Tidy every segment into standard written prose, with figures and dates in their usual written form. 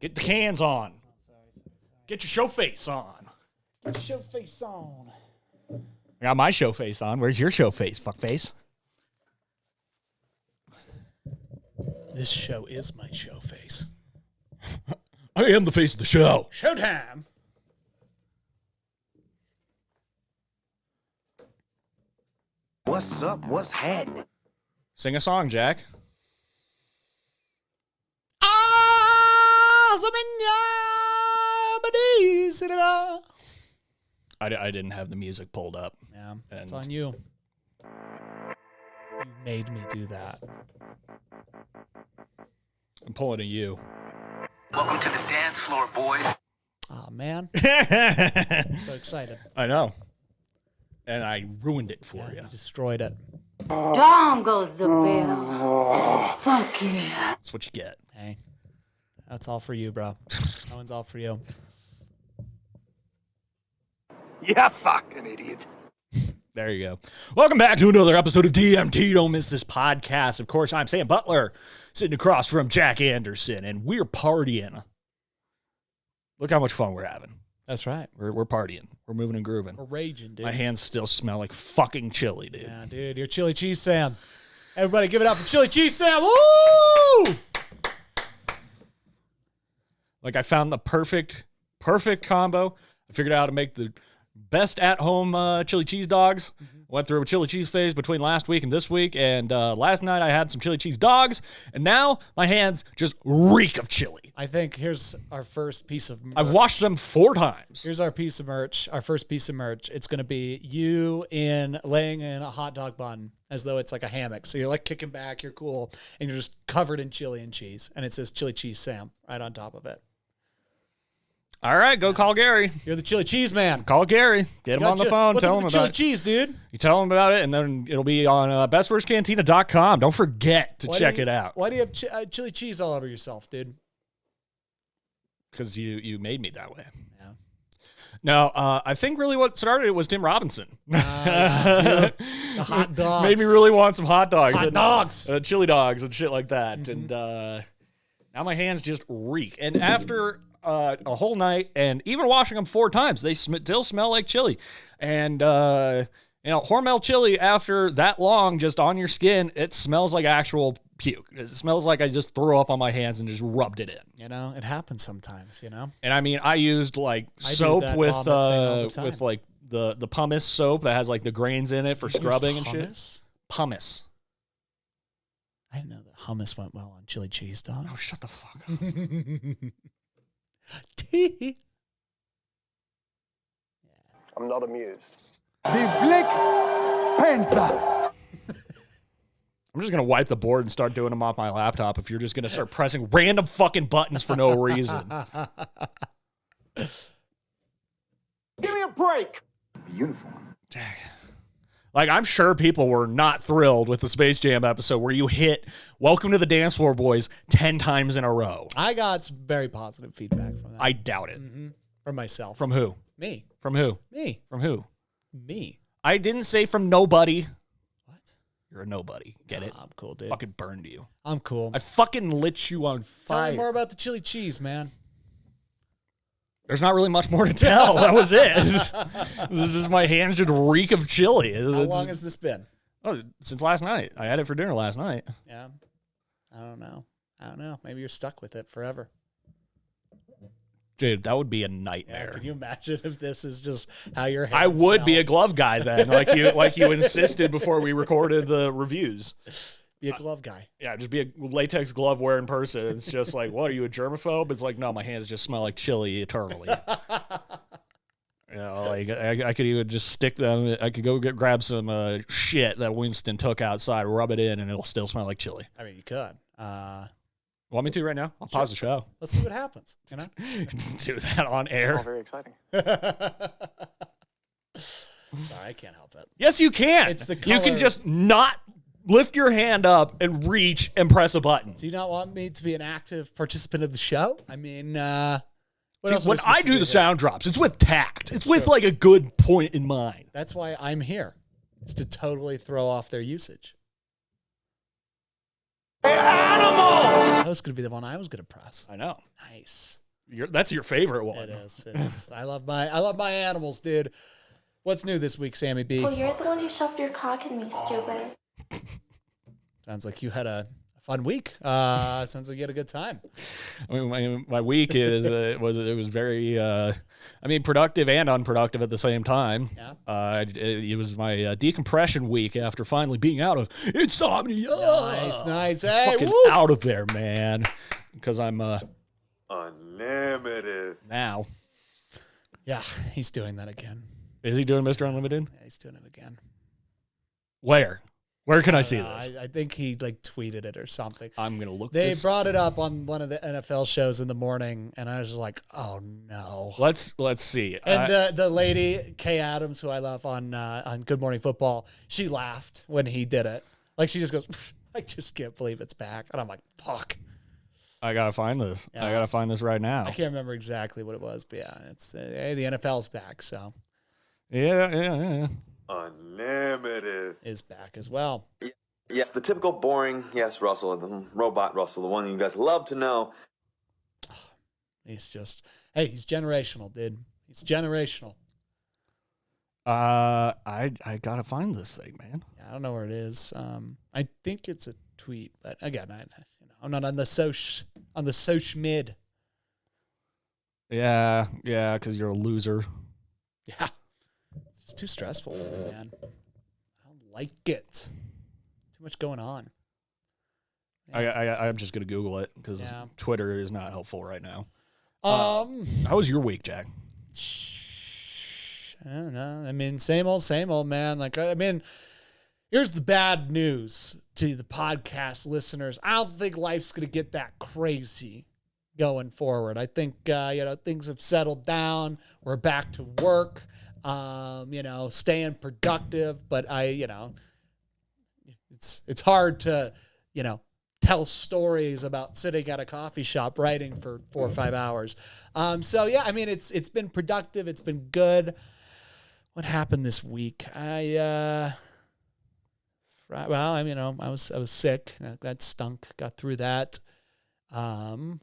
Get the cans on. Get your show face on. Get your show face on. I got my show face on. Where's your show face, fuckface? This show is my show face. I am the face of the show. Showtime. What's up? What's happening? Sing a song, Jack. I didn't have the music pulled up. Yeah, it's on you. You made me do that. I'm pulling a you. Welcome to the dance floor, boys. Oh, man. So excited. I know. And I ruined it for you. You destroyed it. Down goes the bell. Fuck yeah. That's what you get. Hey, that's all for you, bro. That one's all for you. Yeah, fucking idiot. There you go. Welcome back to another episode of DMT. Don't miss this podcast. Of course, I'm Sam Butler, sitting across from Jack Anderson, and we're partying. Look how much fun we're having. That's right. We're partying. We're moving and grooving. We're raging, dude. My hands still smell like fucking chili, dude. Yeah, dude. You're Chili Cheese Sam. Everybody give it up for Chili Cheese Sam. Woo! Like I found the perfect combo. I figured out how to make the best at-home chili cheese dogs. Went through a chili cheese phase between last week and this week, and last night I had some chili cheese dogs, and now my hands just reek of chili. I think here's our first piece of merch. I've washed them 4 times. Here's our piece of merch, our first piece of merch. It's going to be you laying in a hot dog bun as though it's like a hammock. So you're like kicking back, you're cool, and you're just covered in chili and cheese, and it says Chili Cheese Sam right on top of it. All right, go call Gary. You're the chili cheese man. Call Gary. Get him on the phone. What's Tell up him with about the chili cheese, dude? You tell him about it, and then it'll be on bestworstcantina.com. Don't forget to check it out. Why do you have chili cheese all over yourself, dude? Because you made me that way. Yeah. No, I think really what started it was Tim Robinson. The hot dogs. Made me really want some hot dogs. Hot dogs. Chili dogs and shit like that. And now my hands just reek. And after a whole night and even washing them 4 times, they still smell like chili. And, Hormel chili after that long just on your skin, it smells like actual puke. It smells like I just threw up on my hands and just rubbed it in. You know, it happens sometimes, you know? And I mean, I used like soap with like the pumice soap that has like the grains in it for scrubbing and shit. Pumice. I didn't know that hummus went well on chili cheese dogs. Oh, shut the fuck up. I'm not amused. The Black Panther. I'm just going to wipe the board and start doing them off my laptop if you're just going to start pressing random fucking buttons for no reason. Give me a break. Uniform. Like, I'm sure people were not thrilled with the Space Jam episode where you hit Welcome to the Dance Floor, Boys 10 times in a row. I got some very positive feedback from that. I doubt it. From myself. From who? Me. From who? Me. From who? Me. I didn't say from nobody. What? You're a nobody. Get it? I'm cool, dude. Fucking burned you. I'm cool. I fucking lit you on Tell fire. me more about the chili cheese, man. There's not really much more to tell. That was it. This is my hands just reek of chili. How long has this been? Oh, since last night. I had it for dinner last night. Yeah. I don't know. Maybe you're stuck with it forever. Dude, that would be a Yeah, nightmare. can you imagine if this is just how your hands I would be smell? a glove guy then, like you insisted before we recorded the reviews. Be a glove guy. Yeah, just be a latex glove wearing person. It's just like, what, are you a germaphobe? It's like, no, my hands just smell like chili eternally. Like I could even just stick them. I could go grab some shit that Winston took outside, rub it in, and it'll still smell like chili. I mean, you could. Want me to right now? I'll pause the show. Let's see what happens. You know? Do that on All air. very exciting. Sorry, I can't help it. Yes, you can. It's the You can color. just not lift your hand up and reach and press a button. Do you not want me to be an active participant of the show? I mean, what See, else are we when supposed I to do the here? sound drops, it's with tact. It's with like a good point in mind. That's why I'm here. Is to totally throw off their usage. Animals! That was going to be the one I was going to press. I know. Nice. That's your favorite one. It is. It is. I love my animals, dude. What's new this week, Sammy B? Well, you're the one who shoved your cock in me, stupid. Sounds like you had a fun week. Sounds like you had a good time. I mean, my week it was very, productive and unproductive at the same time. Yeah. It was my decompression week after finally being out of insomnia. Nice. Hey, Fucking woo! out of there, man. Because I'm unlimited now. Yeah, he's doing that again. Is he doing Mr. Unlimited? Yeah, he's doing it again. Where can I see this? I think he tweeted it or something. I'm gonna look. They brought it up on one of the NFL shows in the morning, and I was just like, "Oh no!" Let's see. And the lady Kay Adams, who I love on Good Morning Football, she laughed when he did it. Like she just goes, "I just can't believe it's back," and I'm like, "Fuck." I gotta find this. Yeah. I gotta find this right now. I can't remember exactly what it was, but yeah, it's hey, the NFL's back, so Yeah. unlimited is back as well. yes, the typical boring Russell, the robot Russell, the one you guys love to know. He's generational, dude. He's generational. I gotta find this thing, man. Yeah, I don't know where it is. I think it's a tweet, but again, I'm not on the soch mid. Yeah, because you're a loser. Yeah, it's just too stressful, man. I don't like it. Too much going on. I'm just gonna Google it because Yeah. Twitter is not helpful right now. How How was your week, Jack? I don't know. I mean, same old, man. Here's the bad news to the podcast listeners. I don't think life's going to get that crazy going forward. I think, things have settled down. We're back to work, staying productive. But it's hard to, tell stories about sitting at a coffee shop writing for 4 or 5 hours. It's been productive. It's been good. What happened this week? I was sick. That stunk. Got through that. I don't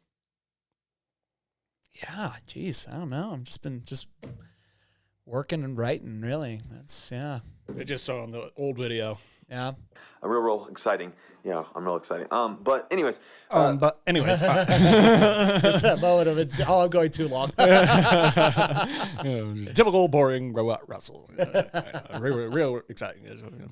know. I've just been working and writing. Really, that's I just saw on the old video. yeah. A real exciting. Yeah, I'm real exciting. But anyways, There's that moment of it's. Oh, I'm going too long. Typical boring robot Russell. Real exciting.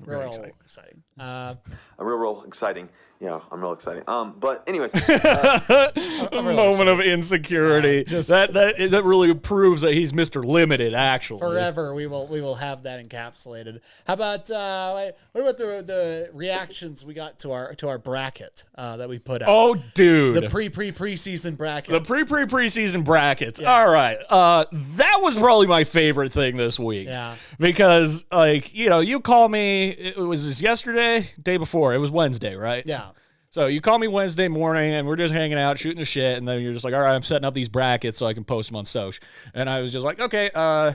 Real exciting. a real exciting. Yeah, I'm real exciting. But anyways, A moment of insecurity. That really proves that he's Mr. Limited. Actually, Forever, we will have that encapsulated. How about what about the reactions we got to our bracket that we put out? Oh, dude, the preseason bracket. The preseason brackets. Yeah. All right. That was probably my favorite thing this week. Yeah. Because, you call me, it was this yesterday, day before. It was Wednesday, right? Yeah. So you call me Wednesday morning, and we're just hanging out, shooting the shit, and then you're just like, all right, I'm setting up these brackets so I can post them on Soch. And I was just like, okay, well,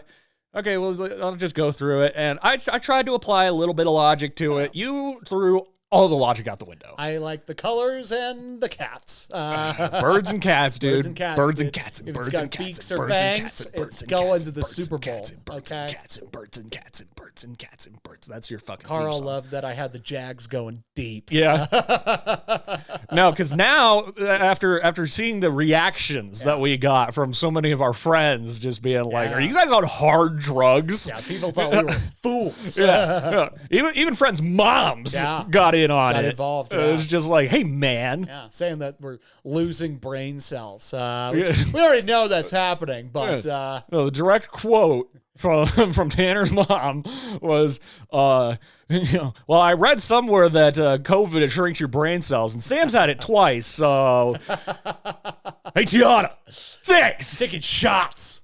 I'll just go through it. And I tried to apply a little bit of logic to it. You threw all the logic out the window. I like the colors and the cats. Birds and cats, dude. Birds and cats. Birds dude. and cats and If birds it's got and cats beaks and or birds and fangs, cats and birds it's and going cats to and the birds Super and Bowl. cats and birds and Okay. cats and birds and cats and birds and cats and birds. That's your fucking Carl theme song. loved that I had the Jags going deep. Yeah. No, because now after seeing the reactions that we got from so many of our friends, just being like, Yeah. "Are you guys on hard drugs?" Yeah, people thought we were fools. Yeah. Even friends' moms got in on Got it. involved, It yeah. was just like, "Hey, man." Yeah, saying that we're losing brain cells. Which we already know that's happening, but No, the direct quote from Tanner's mom was, well, I read somewhere that COVID shrinks your brain cells, and Sam's had it twice, so. Hey, Tiana, thanks. taking shots.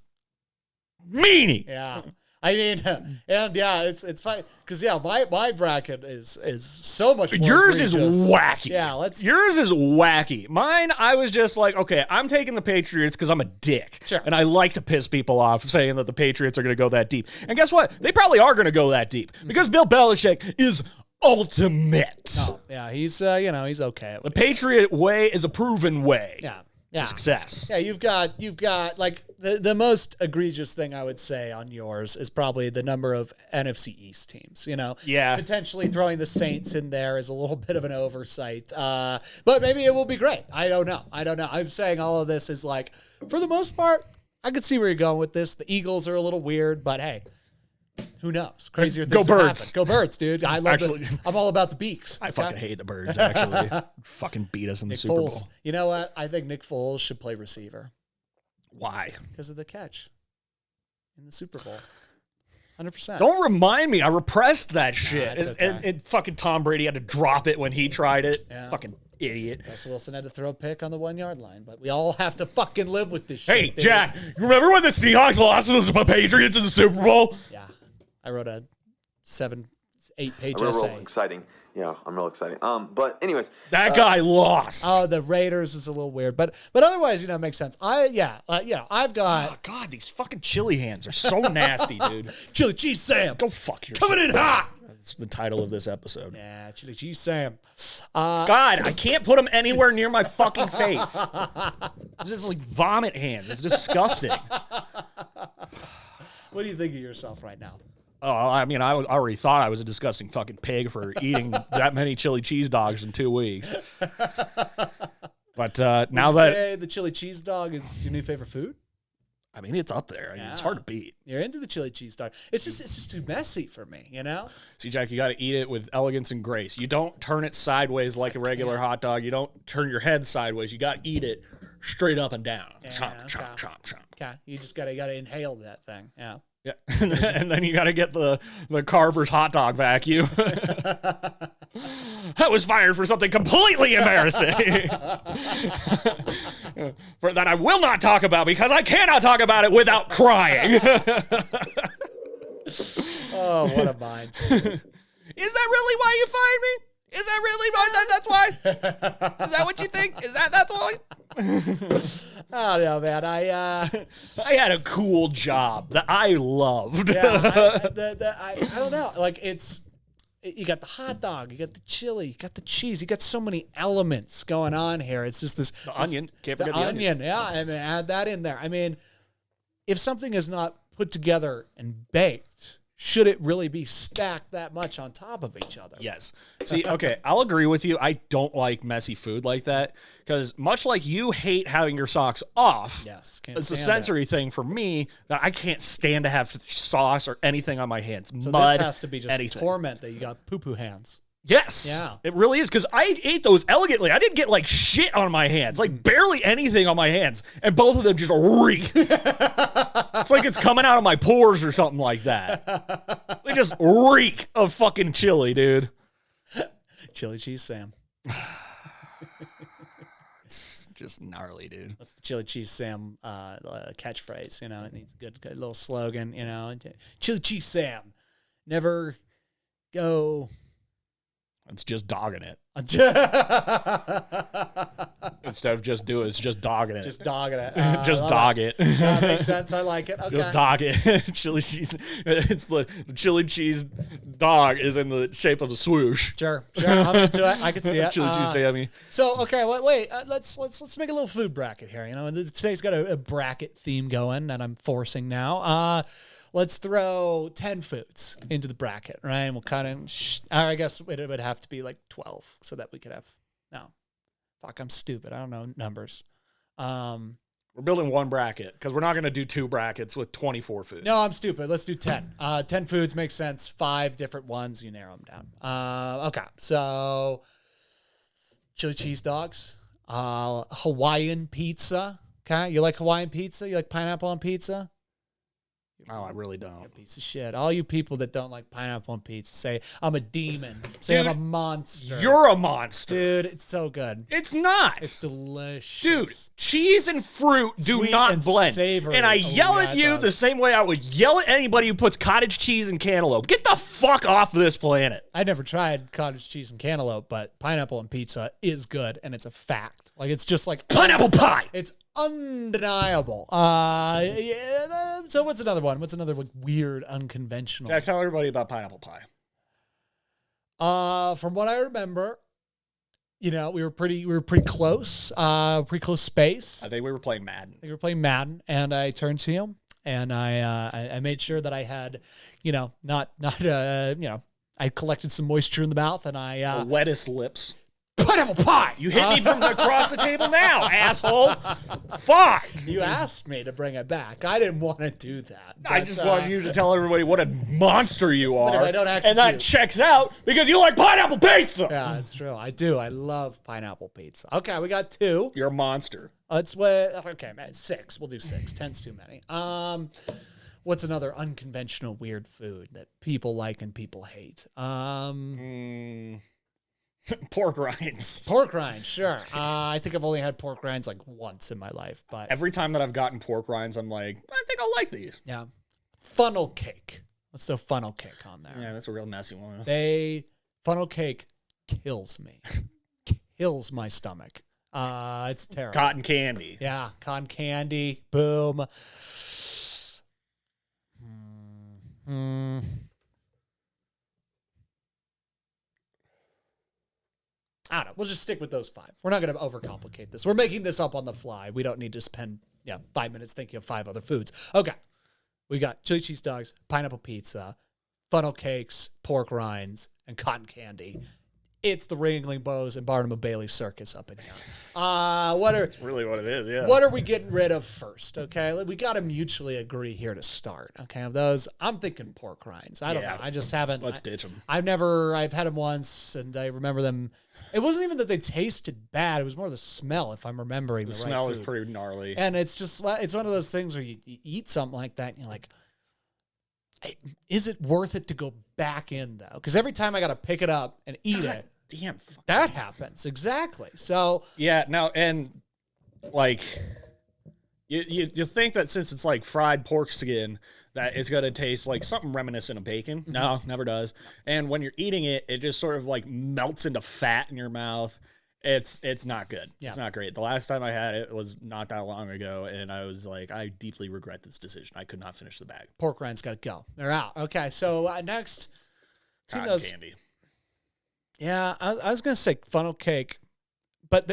Meanie. Yeah. I mean, and yeah, it's fine because my bracket is so much more Yours is egregious. wacky. Yeah, Yours is wacky. Mine, I was just like, okay, I'm taking the Patriots because I'm a dick. Sure. And I like to piss people off saying that the Patriots are going to go that deep. And guess what? They probably are going to go that deep because Bill Belichick is ultimate. Oh, yeah, he's he's okay. At The what he does. Patriot way is a proven way. Yeah. to Yeah. success. Yeah, you've got like the most egregious thing I would say on yours is probably the number of NFC East teams. Yeah. Potentially throwing the Saints in there is a little bit of an oversight. But maybe it will be great. I don't know. I'm saying all of this is like, for the most part, I could see where you're going with this. The Eagles are a little weird, but hey, who knows? Crazier things Go have Birds. happened. Go Birds, dude. I'm all about the Beaks. I okay? fucking hate the Birds, actually. Fucking beat us in the Nick Super Foles. Bowl. You know what? I think Nick Foles should play receiver Why? because of the catch in the Super Bowl. 100%. Don't remind me. I repressed that shit. it's okay. And fucking Tom Brady had to drop it when he tried it. Yeah. Fucking idiot. Russell Wilson had to throw a pick on the 1 yard line, but we all have to fucking live with this shit. Hey, baby. Jack, you remember when the Seahawks lost to the Patriots in the Super Bowl? Yeah. I wrote a 7-8 page I'm real essay. exciting. Yeah, I'm real exciting. But anyways, That guy lost. Oh, the Raiders is a little weird, but otherwise, it makes sense. I've got Oh, God, these fucking chili hands are so nasty, dude. Chili Cheese Sam. Go fuck yourself. Coming in hot. That's the title of this episode. Yeah, Chili Cheese Sam. God, I can't put them anywhere near my fucking face. It's just like vomit hands. It's disgusting. What do you think of yourself right now? Oh, I mean, I already thought I was a disgusting fucking pig for eating that many chili cheese dogs in 2 weeks. But now Would you that, say the chili cheese dog is your new favorite food? I mean, it's up there. I mean, it's hard to beat. You're into the chili cheese dog. It's just too messy for me, See, Jack, you got to eat it with elegance and grace. You don't turn it sideways like a regular hot dog. You don't turn your head sideways. You got to eat it straight up and down. Chomp, okay. chomp, chomp, chomp. Okay, you just gotta inhale that thing. Yeah. Yeah, and then you got to get the Carver's hot dog vacuum. That was fired for something completely embarrassing. For that I will not talk about because I cannot talk about it without crying. Oh, what a mind. Is that really why you fired me? Is that really why? That's why? Is that what you think? That's why? Oh no, man. I had a cool job that I loved. I don't know. Like you got the hot dog, you got the chili, you got the cheese, you got so many elements going on here. It's just this Onion. Can't forget the the onion. Yeah, I mean, add that in there. I mean, if something is not put together and baked, should it really be stacked that much on top of each other? Yes. See, okay, I'll agree with you. I don't like messy food like that because much like you hate having your socks off, Yes, can't it's a stand sensory thing for me that I can't stand to have sauce or anything on my hands. So Mud, this has to be just anything. torment that you got poo-poo hands. Yes. Yeah. It really is because I ate those elegantly. I didn't get like shit on my hands, like barely anything on my hands, and both of them just reek. It's like it's coming out of my pores or something like that. They just reek of fucking chili, dude. Chili cheese Sam. It's just gnarly, dude. That's the Chili Cheese Sam catchphrase. It needs a good little slogan. Chili Cheese Sam. Never go. It's just dogging it. Just Instead of just do it, it's just dogging it. dogging it. Just dog it. That makes sense. I like it. Okay. Just dog it. Chili cheese. It's the chili cheese dog is in the shape of a swoosh. Sure. I'm into it. I can see it. Chili cheese Sammy. So okay, wait. Let's make a little food bracket here. Today's got a bracket theme going that I'm forcing now. Let's throw 10 foods into the bracket, right? And we'll kind of, I guess it would have to be like 12 so that we could have, no. Fuck, I'm stupid. I don't know numbers. We're building one bracket because we're not going to do two brackets with 24 foods. No, I'm stupid. Let's do 10. 10 foods makes sense. 5 different ones. You narrow them down. Okay, so chili cheese dogs, Hawaiian pizza. Okay, you like Hawaiian pizza? You like pineapple on pizza? No, I really don't. Piece of shit. All you people that don't like pineapple on pizza say I'm a demon. Say Dude, I'm a monster. You're a monster. Dude, it's so good. It's not. It's delicious. Dude, cheese and fruit do Sweet not and blend. savory. And I Oh, yell yeah, at it you does. the same way I would yell at anybody who puts cottage cheese and cantaloupe. Get the fuck off of this planet. I never tried cottage cheese and cantaloupe, but pineapple on pizza is good, and it's a fact. Like, it's just like Pineapple pie. It's undeniable. So what's another one? What's another like weird, unconventional? Jack, tell everybody about pineapple pie. From what I remember, we were pretty close, pretty close space. I think we were playing Madden. And I turned to you, and I made sure that I had, I collected some moisture in the mouth, and The wettest lips. pineapple pie. You hit me from across the table now, asshole. Fuck. You asked me to bring it back. I didn't want to do that. I but, just wanted you to tell everybody what a monster you are. if I don't and that execute- checks out because you like pineapple pizza. Yeah, that's true. I do. I love pineapple pizza. Okay, we got 2. You're a monster. Okay, man, 6. We'll do 6. 10's too many. What's another unconventional weird food that people like and people hate? Pork rinds. Pork rinds, sure. I think I've only had pork rinds like once in my life, but Every time that I've gotten pork rinds, I'm like, I think I'll like these. yeah. Funnel cake. Let's throw funnel cake on there. Yeah, that's a real messy one. Funnel cake kills me. Kills my stomach. It's terrible. Cotton candy. Yeah, cotton candy. Boom. I don't know. We'll just stick with those 5. We're not going to overcomplicate this. We're making this up on the fly. We don't need to spend 5 minutes thinking of 5 other foods. Okay. We got chili cheese dogs, pineapple pizza, funnel cakes, pork rinds, and cotton candy. It's the Ringling Bows and Barnum and Bailey circus up in here. That's really what it is, yeah. What are we getting rid of first? Okay, we got to mutually agree here to start. Okay, of those, I'm thinking pork rinds. I don't know. I just haven't. Let's ditch them. I've had them once, and I remember them. It wasn't even that they tasted bad. It was more the smell, if I'm remembering the right smell is food. pretty gnarly. And it's one of those things where you eat something like that, and you're like, is it worth it to go back in though? Because every time I got to pick it up and eat it. Damn. That happens. Exactly. So yeah, now and like you think that since it's like fried pork skin that it's gonna taste like something reminiscent of bacon. No, never does. And when you're eating it, it just sort of like melts into fat in your mouth. It's not good. Yeah. It's not great. The last time I had it was not that long ago, and I was like, I deeply regret this decision. I could not finish the bag. Pork rinds got to go. They're out. Okay, so next. Cotton candy. Yeah, I was going to say funnel cake, but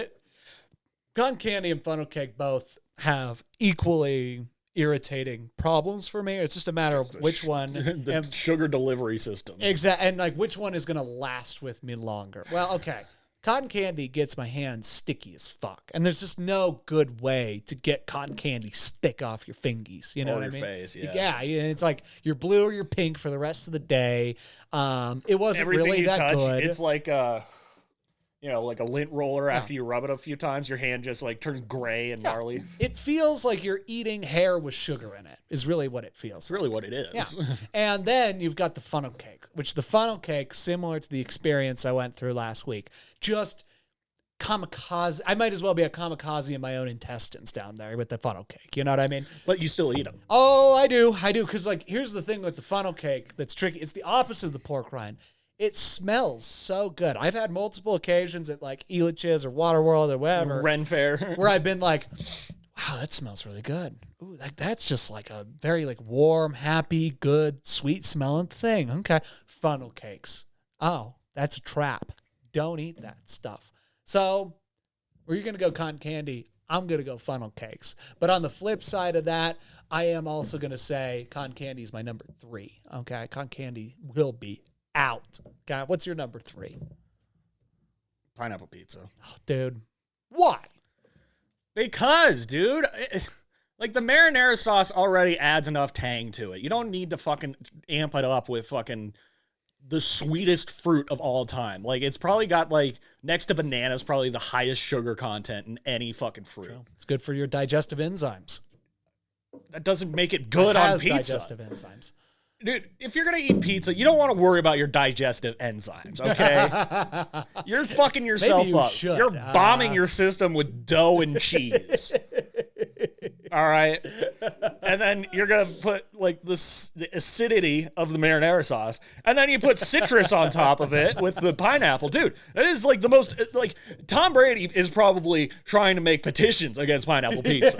cotton candy and funnel cake both have equally irritating problems for me. It's just a matter of which one. The sugar delivery system. Exactly, and like which one is going to last with me longer. Well, okay. Cotton candy gets my hands sticky as fuck. And there's just no good way to get cotton candy stick off your fingies. You know or what your I mean? face, yeah. Yeah, it's like you're blue or you're pink for the rest of the day. It wasn't Everything really you that touch, good. it's like like a lint roller. After you rub it a few times, your hand just like turns gray and gnarly. It feels like you're eating hair with sugar in it, is really what it feels. It's really what it is. Yeah. And then you've got the funnel cake, which the funnel cake, similar to the experience I went through last week, just kamikaze. I might as well be a kamikaze in my own intestines down there with the funnel cake. You know what I mean? But you still eat them. Oh, I do. Because like, here's the thing with the funnel cake that's tricky. It's the opposite of the pork rind. It smells so good. I've had multiple occasions at like Elitch's or Waterworld or whatever. Ren Fair. Where I've been like, wow, that smells really good. Ooh, that's just like a very like warm, happy, good, sweet smelling thing. Okay. Funnel cakes. Oh, that's a trap. Don't eat that stuff. So where you're going to go cotton candy, I'm going to go funnel cakes. But on the flip side of that, I am also going to say cotton candy is my number 3. Okay. Cotton candy will be out. Okay. What's your number 3? Pineapple pizza. Oh, dude. Why? Because, dude, like the marinara sauce already adds enough tang to it. You don't need to fucking amp it up with fucking the sweetest fruit of all time. Like it's probably got like next to bananas, probably the highest sugar content in any fucking fruit. True. It's good for your digestive enzymes. That doesn't make it good on pizza. Digestive enzymes. Dude, if you're going to eat pizza, you don't want to worry about your digestive enzymes, okay? You're fucking yourself you up. should. You're bombing your system with dough and cheese. All right? And then you're going to put, like, the acidity of the marinara sauce, and then you put citrus on top of it with the pineapple. Dude, that is, like, the most, like, Tom Brady is probably trying to make petitions against pineapple pizza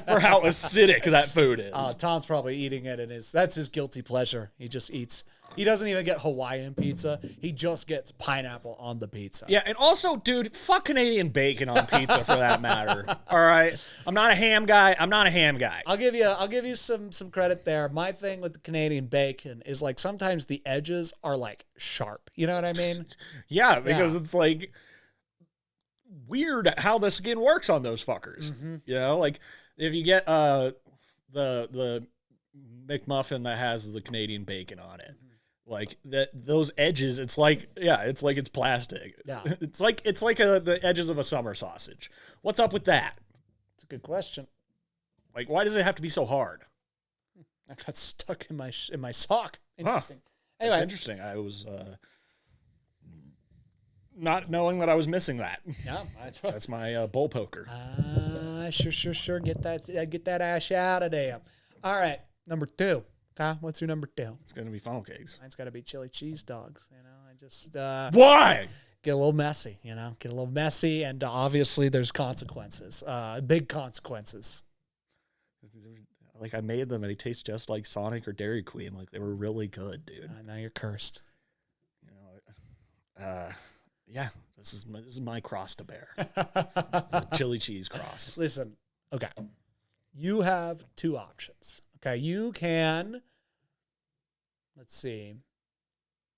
for how acidic that food is. Tom's probably eating it, and that's his guilty pleasure. He just eats He doesn't even get Hawaiian pizza. He just gets pineapple on the pizza. Yeah, and also, dude, fuck Canadian bacon on pizza for that matter. All right, I'm not a ham guy. I'll give you some credit there. My thing with the Canadian bacon is like sometimes the edges are like sharp. You know what I mean? Yeah, because it's like weird how the skin works on those fuckers. You know, like if you get the McMuffin that has the Canadian bacon on it. Like that, those edges, it's like it's plastic. Yeah. It's like the edges of a summer sausage. What's up with that? It's a good question. Like, why does it have to be so hard? I got stuck in my sock. Interesting. Anyway, That's interesting. I was not knowing that I was missing that. Yeah, That's my bull poker. Sure. Get that ash out of there. All right, number 2. Okay, what's your number 2? It's gonna be funnel cakes. Mine's got to be chili cheese dogs. You know, I just Why? get a little messy. You know, get a little messy, and obviously there's consequences. Big consequences. Like I made them and they taste just like Sonic or Dairy Queen. Like they were really good, dude. Now you're cursed. You know, yeah. This is my cross to bear. The chili cheese cross. Listen, okay. You have 2 options. Okay, you can, let's see.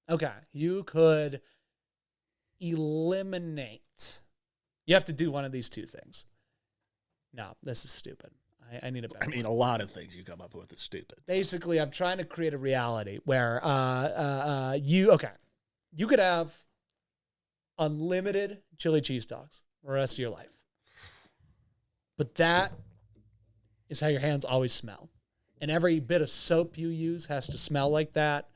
Okay, you could eliminate. You have to do one of these 2 things. No, this is stupid. I need a better I mean, a lot of things you come up with is stupid. Basically, I'm trying to create a reality where you could have unlimited chili cheese dogs for the rest of your life. But that is how your hands always smell. And every bit of soap you use has to smell like that.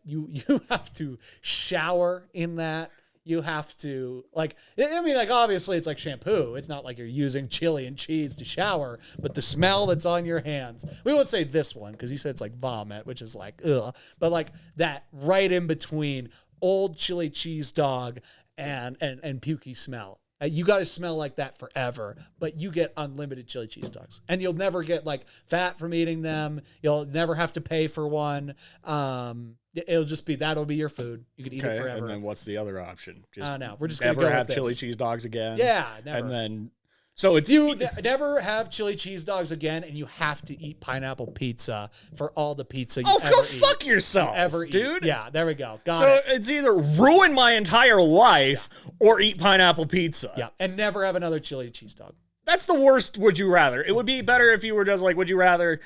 You have to shower in that. You have to, obviously it's like shampoo. It's not like you're using chili and cheese to shower, but the smell that's on your hands. We won't say this one because you said it's like vomit, which is like, ugh. But like that right in between old chili cheese dog and pukey smell. You got to smell like that forever, but you get unlimited chili cheese dogs. And you'll never get like fat from eating them. You'll never have to pay for one. It'll just be, that'll be your food. You could eat it forever. And then what's the other option? Just no, we're just going to never go have with chili this. cheese dogs again. Yeah, never. And then, so it's You never have chili cheese dogs again, and you have to eat pineapple pizza for all the pizza you ever go eat. fuck yourself, Ever dude. Eat. Yeah, there we go. Got So it. it's either ruin my entire life or eat pineapple pizza. Yeah, and never have another chili cheese dog. That's the worst would you rather. It would be better if you were just like, would you rather,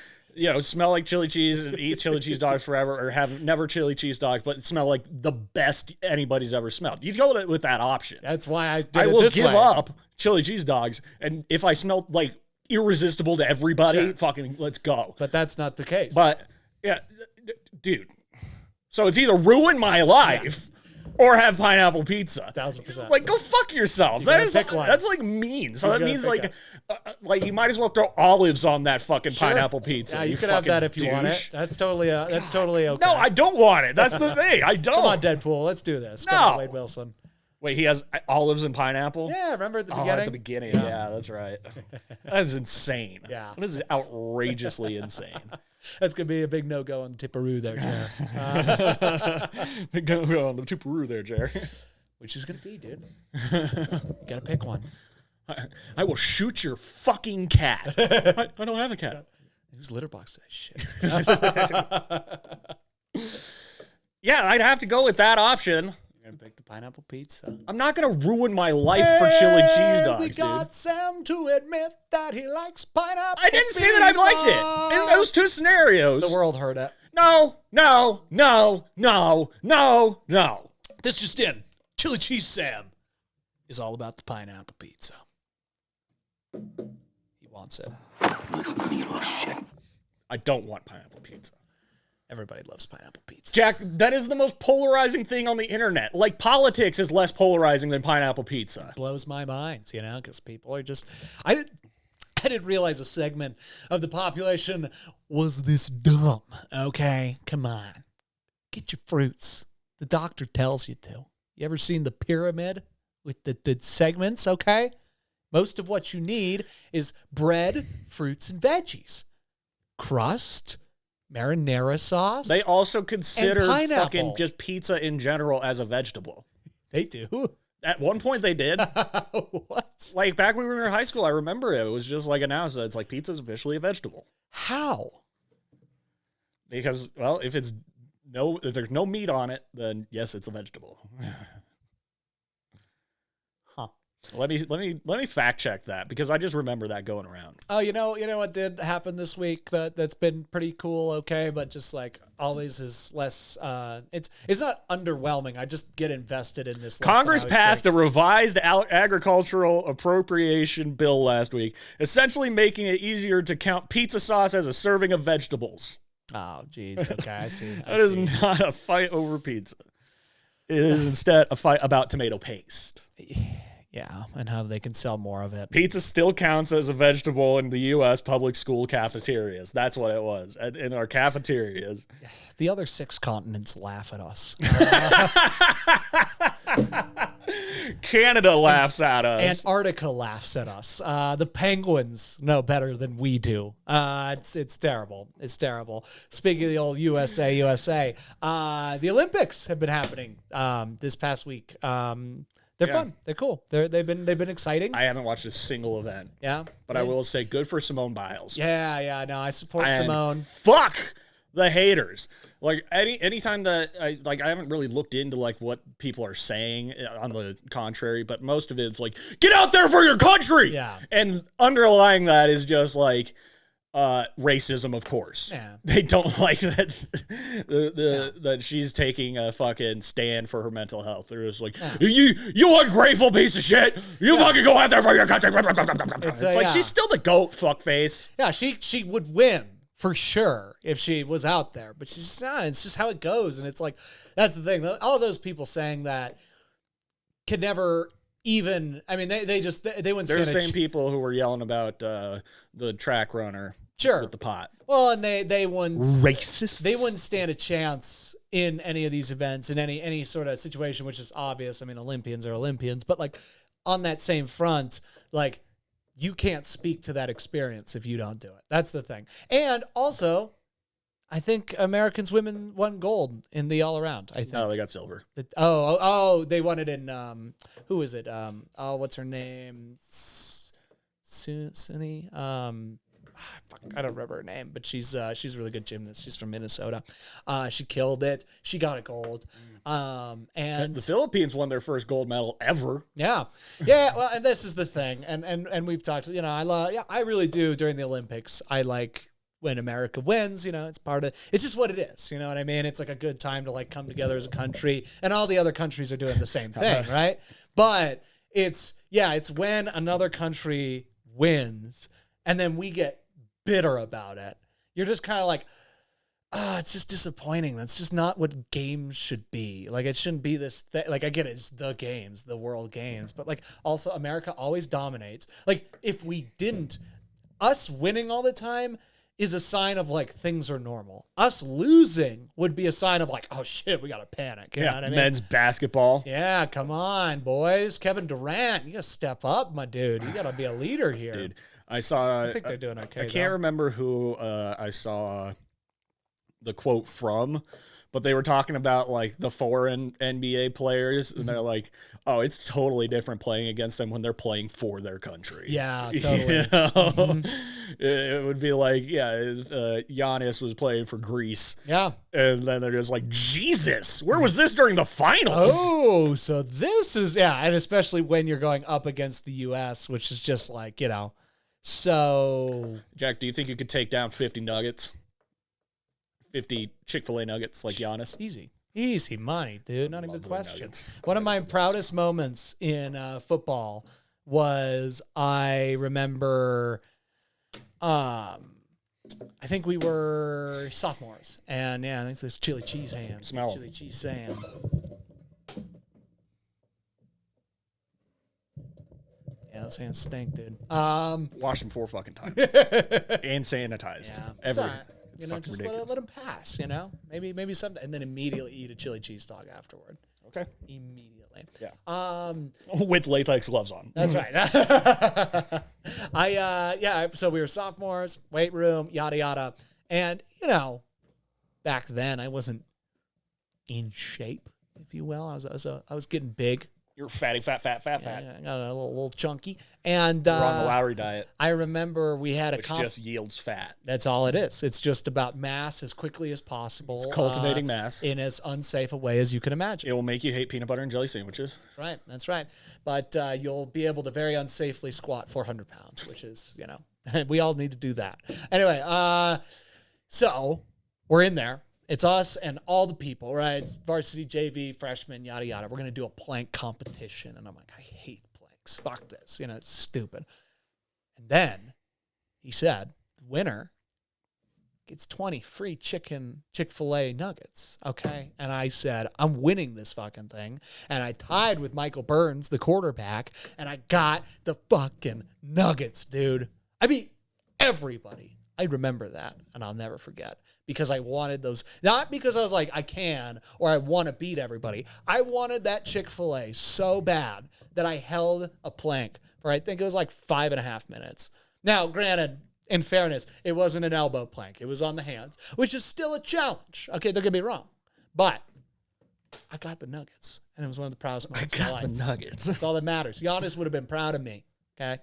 smell like chili cheese and eat chili cheese dogs forever, or have never chili cheese dogs, but smell like the best anybody's ever smelled. You'd go with that option. That's why I did I it will this give way. up chili cheese dogs, and if I smell like irresistible to everybody, Sure. fucking let's go. But that's not the case. But yeah, dude. So it's either ruin my life or have pineapple pizza. 1000%. Like, go fuck yourself. gotta That's pick one. like mean. So You that gotta means pick like you might as well throw olives on that fucking Sure. pineapple pizza. Yeah, you could have fucking that if you want it. douche. That's totally okay. No, I don't want it. That's the thing. I don't. Come on, Deadpool. Let's do this. Come No. on, Wade Wilson. Wait, he has olives and pineapple? Yeah, remember at the Oh, beginning? at the beginning. Yeah, that's right. That is insane. Yeah. That is outrageously insane. That's going to be a big no-go on the Tipperoo there, Jer. Go on the Tupperoo there, Jerry. Which is going to be, dude? You got to pick one. I will shoot your fucking cat. I don't have a cat. Who's litterbox today? Shit. Yeah, I'd have to go with that option. You're going to pick the pineapple pizza. I'm not going to ruin my life for chili cheese dogs, We got dude. Sam to admit that he likes pineapple I didn't say that I liked it in those two scenarios. The world heard it. No. This just in. Chili Cheese Sam is all about the pineapple pizza. He wants it. Listen to me, you little shit. I don't want pineapple pizza. Everybody loves pineapple pizza. Jack, that is the most polarizing thing on the internet. Like, politics is less polarizing than pineapple pizza. Blows my mind, because people are just... I didn't realize a segment of the population was this dumb, okay? Come on. Get your fruits. The doctor tells you to. You ever seen the pyramid with the segments, okay? Most of what you need is bread, fruits, and veggies. Crust, marinara sauce. They also consider pineapple. fucking just pizza in general as a vegetable. They do. At one point they did. What? Like back when we were in high school, I remember it was just like announced that it's like pizza's officially a vegetable. How? Because, well, if there's no meat on it, then yes, it's a vegetable. Huh. Let me fact check that because I just remember that going around. Oh, you know what did happen this week that's been pretty cool, okay, but just like always is less it's not underwhelming. I just get invested in this. Congress passed a revised agricultural appropriation bill last week, essentially making it easier to count pizza sauce as a serving of vegetables. Oh, geez. Okay, I see. That is not a fight over pizza. It is instead a fight about tomato paste. Yeah, and how they can sell more of it. Pizza still counts as a vegetable in the U.S. public school cafeterias. That's what it was. In our cafeterias. The other 6 continents laugh at us. Canada laughs at us. Antarctica laughs at us. The penguins know better than we do. It's terrible. It's terrible. Speaking of the old USA, the Olympics have been happening this past week. They're fun. They're cool. They've been exciting. I haven't watched a single event. Yeah. But I will say good for Simone Biles. Yeah. No, I support And Simone. Fuck the haters. Like anytime that I haven't really looked into like what people are saying on the contrary, but most of it's like, get out there for your country. Yeah. And underlying that is just like racism, of course. Yeah. They don't like that that she's taking a fucking stand for her mental health. They're just like, you ungrateful piece of shit. You fucking go out there for your country. It's like she's still the GOAT, fuckface. Yeah, she would win for sure if she was out there, but she's just not. It's just how it goes, and it's like that's the thing. All those people saying that could never even. I mean, they wouldn't. They're the same people who were yelling about the track runner. Sure. With the pot. Well, and they wouldn't racist. They wouldn't stand a chance in any of these events in any sort of situation, which is obvious. I mean, Olympians are Olympians, but like on that same front, like you can't speak to that experience if you don't do it. That's the thing. And also, I think Americans women won gold in the all around. I think. No, they got silver. They won it in who is it? What's her name? Sunny. I don't remember her name, but she's a really good gymnast. She's from Minnesota. She killed it. She got a gold. And the Philippines won their first gold medal ever. Yeah. Well, and this is the thing, and we've talked. I really do during the Olympics. I like when America wins. It's part of. It's just what it is. You know what I mean? It's like a good time to like come together as a country, and all the other countries are doing the same thing, right? But it's when another country wins, and then we get bitter about it. You're just kind of like, it's just disappointing. That's just not what games should be. Like, it shouldn't be this thing. Like, I get it. It's the games, the world games. But, like, also America always dominates. Like, if we didn't, us winning all the time is a sign of, like, things are normal. Us losing would be a sign of, like, oh, shit, we got to panic. You know what I mean? Men's basketball. Yeah, come boys. Kevin Durant, you got to step up, my dude. You got to be a leader here. Dude, I saw. I think they're doing okay. I can't remember who I saw the quote from, but they were talking about like the foreign NBA players, and they're like, "Oh, it's totally different playing against them when they're playing for their country." Yeah, totally. It would be like, Giannis was playing for Greece. Yeah, and then they're just like, "Jesus, where was this during the finals?" Oh, so this is and especially when you're going up against the U.S., which is just like So, Jack, do you think you could take down 50 nuggets? 50 Chick-fil-A nuggets like Giannis? Easy money, dude. Not even a question. Nuggets. One of my proudest moments in football was I remember, I think we were sophomores, and I think this chili cheese ham. Smell 'em. Chili cheese ham. Yeah, those hands stink, dude. Wash them 4 fucking times. And sanitized. Yeah, Every. all right. Just ridiculous. let them pass. Maybe someday, and then immediately eat a chili cheese dog afterward. Okay. Immediately. Yeah. With latex gloves on. That's right. So we were sophomores, weight room, yada yada, and back then I wasn't in shape, if you will. I was getting big. You're fatty, fat. I got a little chunky. And You're on the Lowry diet, I remember we had which just yields fat. That's all it is. It's just about mass as quickly as possible. It's cultivating mass in as unsafe a way as you can imagine. It will make you hate peanut butter and jelly sandwiches. That's right. But you'll be able to very unsafely squat 400 pounds, which is, we all need to do that. Anyway, so we're in there. It's us and all the people, right? It's varsity, JV, freshmen, yada, yada. We're going to do a plank competition. And I'm like, I hate planks. Fuck this. It's stupid. And then he said, the winner gets 20 free Chick-fil-A nuggets, okay? And I said, I'm winning this fucking thing. And I tied with Michael Burns, the quarterback, and I got the fucking nuggets, dude. I beat everybody. I remember that, and I'll never forget, because I wanted those, not because I was like, I can, or I want to beat everybody. I wanted that Chick-fil-A so bad that I held a plank for, I think it was like 5.5 minutes. Now, granted, in fairness, it wasn't an elbow plank. It was on the hands, which is still a challenge. Okay, don't get me wrong. But I got the nuggets, and it was one of the proudest moments of my life. The nuggets. That's all that matters. Giannis would have been proud of me, okay?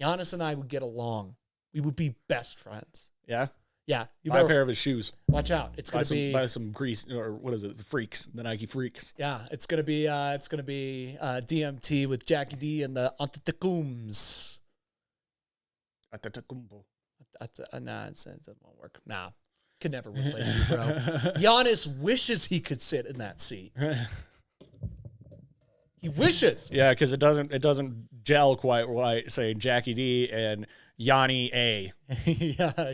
Giannis and I would get along. We would be best friends. Yeah? Yeah. You Buy a pair of his shoes. watch out. It's going to be Buy some grease, or what is it? The Freaks, the Nike Freaks. yeah. It's going to be DMT with Jackie D and the Antetokounmpos. Nah, it won't work. Nah, could never replace you, bro. Giannis wishes he could sit in that seat. He wishes. Yeah, because it doesn't gel quite right saying Jackie D and Yanni A. Yeah.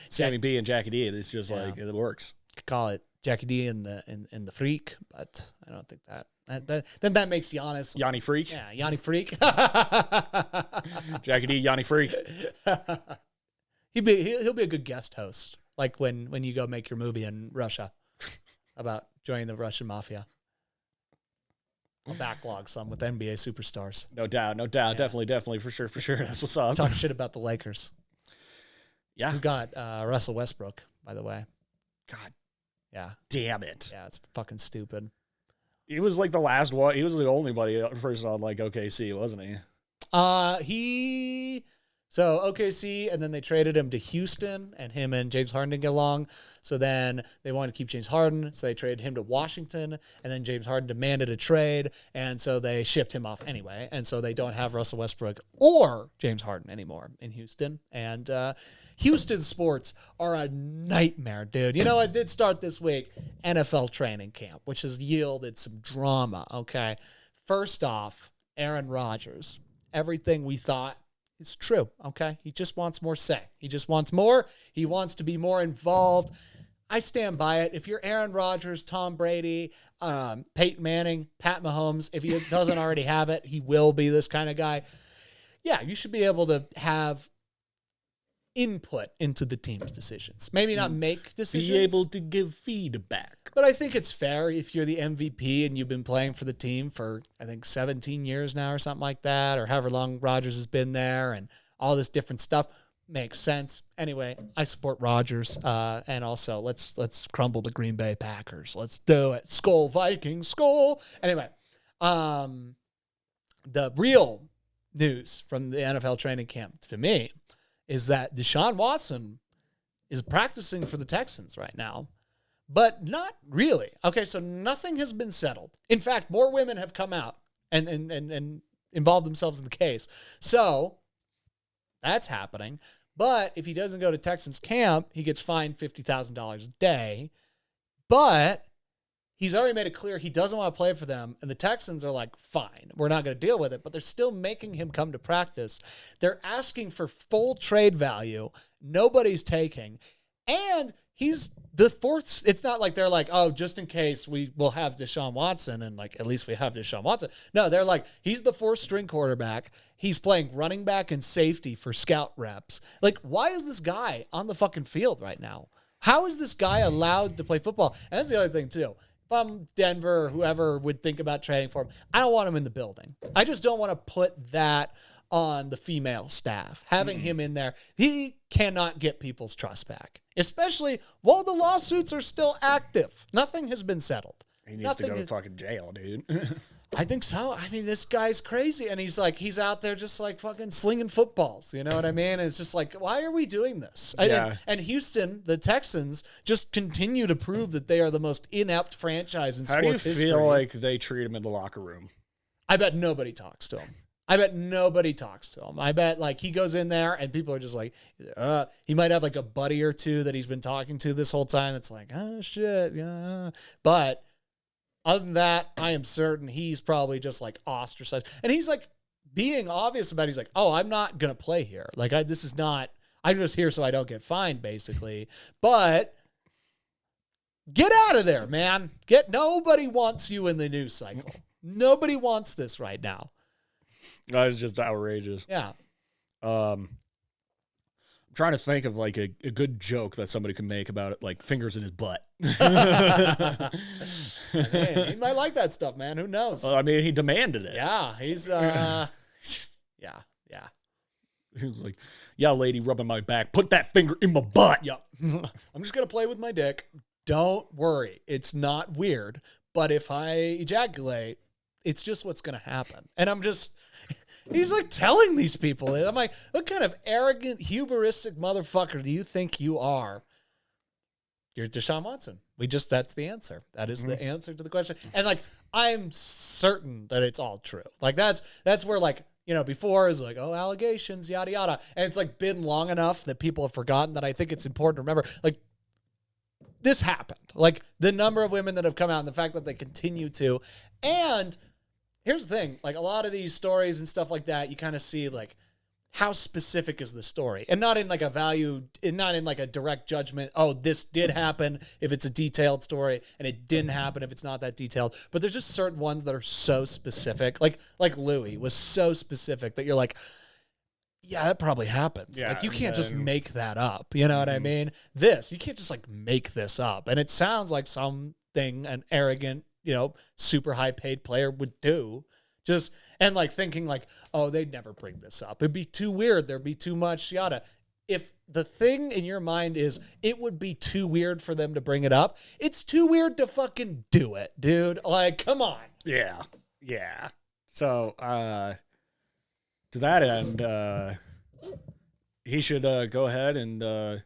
Sammy B and Jackie D. It's just like it works. Could call it Jackie D and the Freak, but I don't think then that makes Giannis Yanni Freak. Yeah, Yanni Freak. Jackie D, Yanni Freak. He'll be a good guest host, like when you go make your movie in Russia about joining the Russian mafia. I'll backlog some with NBA superstars. No doubt. Yeah. Definitely, for sure. That's what's up. Talk shit about the Lakers. Yeah. We got Russell Westbrook, by the way. God. Yeah. Damn it. Yeah, it's fucking stupid. He was like the last one. He was the only person on like OKC, wasn't he? So OKC, and then they traded him to Houston, and him and James Harden didn't get along. So then they wanted to keep James Harden, so they traded him to Washington, and then James Harden demanded a trade, and so they shipped him off anyway. And so they don't have Russell Westbrook or James Harden anymore in Houston. And Houston sports are a nightmare, dude. You know, it did start this week, NFL training camp, which has yielded some drama, okay? First off, Aaron Rodgers. Everything we thought is true, okay? He just wants more say. He just wants more. He wants to be more involved. I stand by it. If you're Aaron Rodgers, Tom Brady, Peyton Manning, Pat Mahomes, if he doesn't already have it, he will be this kind of guy. Yeah, you should be able to have input into the team's decisions. Maybe not make decisions. Be able to give feedback. But I think it's fair if you're the MVP and you've been playing for the team for, I think, 17 years now or something like that, or however long Rodgers has been there and all this different stuff. Makes sense. Anyway, I support Rodgers. And also, let's crumble the Green Bay Packers. Let's do it. Skull Vikings, skull. Anyway, the real news from the NFL training camp to me is that Deshaun Watson is practicing for the Texans right now, but not really. Okay, so nothing has been settled. In fact, more women have come out and involved themselves in the case. So that's happening. But if he doesn't go to Texans camp, he gets fined $50,000 a day. But he's already made it clear he doesn't want to play for them. And the Texans are like, fine, we're not going to deal with it. But they're still making him come to practice. They're asking for full trade value. Nobody's taking. And he's the fourth. It's not like they're like, oh, just in case we will have Deshaun Watson. And like, at least we have Deshaun Watson. No, they're like, he's the fourth string quarterback. He's playing running back and safety for scout reps. Like, why is this guy on the fucking field right now? How is this guy allowed to play football? And that's the other thing, too. If I'm Denver or whoever would think about trading for him, I don't want him in the building. I just don't want to put that on the female staff. Having him in there, he cannot get people's trust back, especially while the lawsuits are still active. Nothing has been settled. He needs to go to fucking jail, dude. I think so. I mean, this guy's crazy, and he's out there just like fucking slinging footballs. You know what I mean? And it's just like, why are we doing this? And Houston, the Texans, just continue to prove that they are the most inept franchise in sports history. How do you feel like they treat him in the locker room? I bet nobody talks to him. I bet like he goes in there and people are just like, he might have like a buddy or two that he's been talking to this whole time. It's like, oh shit, yeah. But other than that, I am certain he's probably just like ostracized. And he's like being obvious about it. He's like, oh, I'm not going to play here. Like, I'm just here so I don't get fined, basically. But get out of there, man. Nobody wants you in the news cycle. Nobody wants this right now. It's just outrageous. Yeah. I'm trying to think of like a good joke that somebody could make about it, like fingers in his butt. Man, he might like that stuff, man. Who knows? Well, I mean, he demanded it. Yeah, he's yeah. He was like, yeah, lady rubbing my back, put that finger in my butt. Yep. I'm just gonna play with my dick. Don't worry, it's not weird. But if I ejaculate, it's just what's gonna happen. And he's like telling these people. I'm like, what kind of arrogant, hubristic motherfucker do you think you are? You're Deshaun Watson. That's the answer. That is the answer to the question. And like, I'm certain that it's all true. Like that's where like, you know, before is like, oh, allegations, yada, yada. And it's like been long enough that people have forgotten that I think it's important to remember. Like, this happened. Like, the number of women that have come out and the fact that they continue to. And here's the thing. Like, a lot of these stories and stuff like that, you kind of see, like, how specific is the story? And not in, like, not in, like, a direct judgment. Oh, this did happen if it's a detailed story, and it didn't happen if it's not that detailed. But there's just certain ones that are so specific. Like Louis was so specific that you're like, yeah, that probably happens. Yeah, like, you can't just make that up. You know what I mean? You can't just, like, make this up. And it sounds like something an arrogant, you know, super high paid player would do. And like thinking like, oh, they'd never bring this up. It'd be too weird. There'd be too much yada. If the thing in your mind is it would be too weird for them to bring it up, it's too weird to fucking do it, dude. Like, come on. Yeah. Yeah. So, to that end, he should go ahead and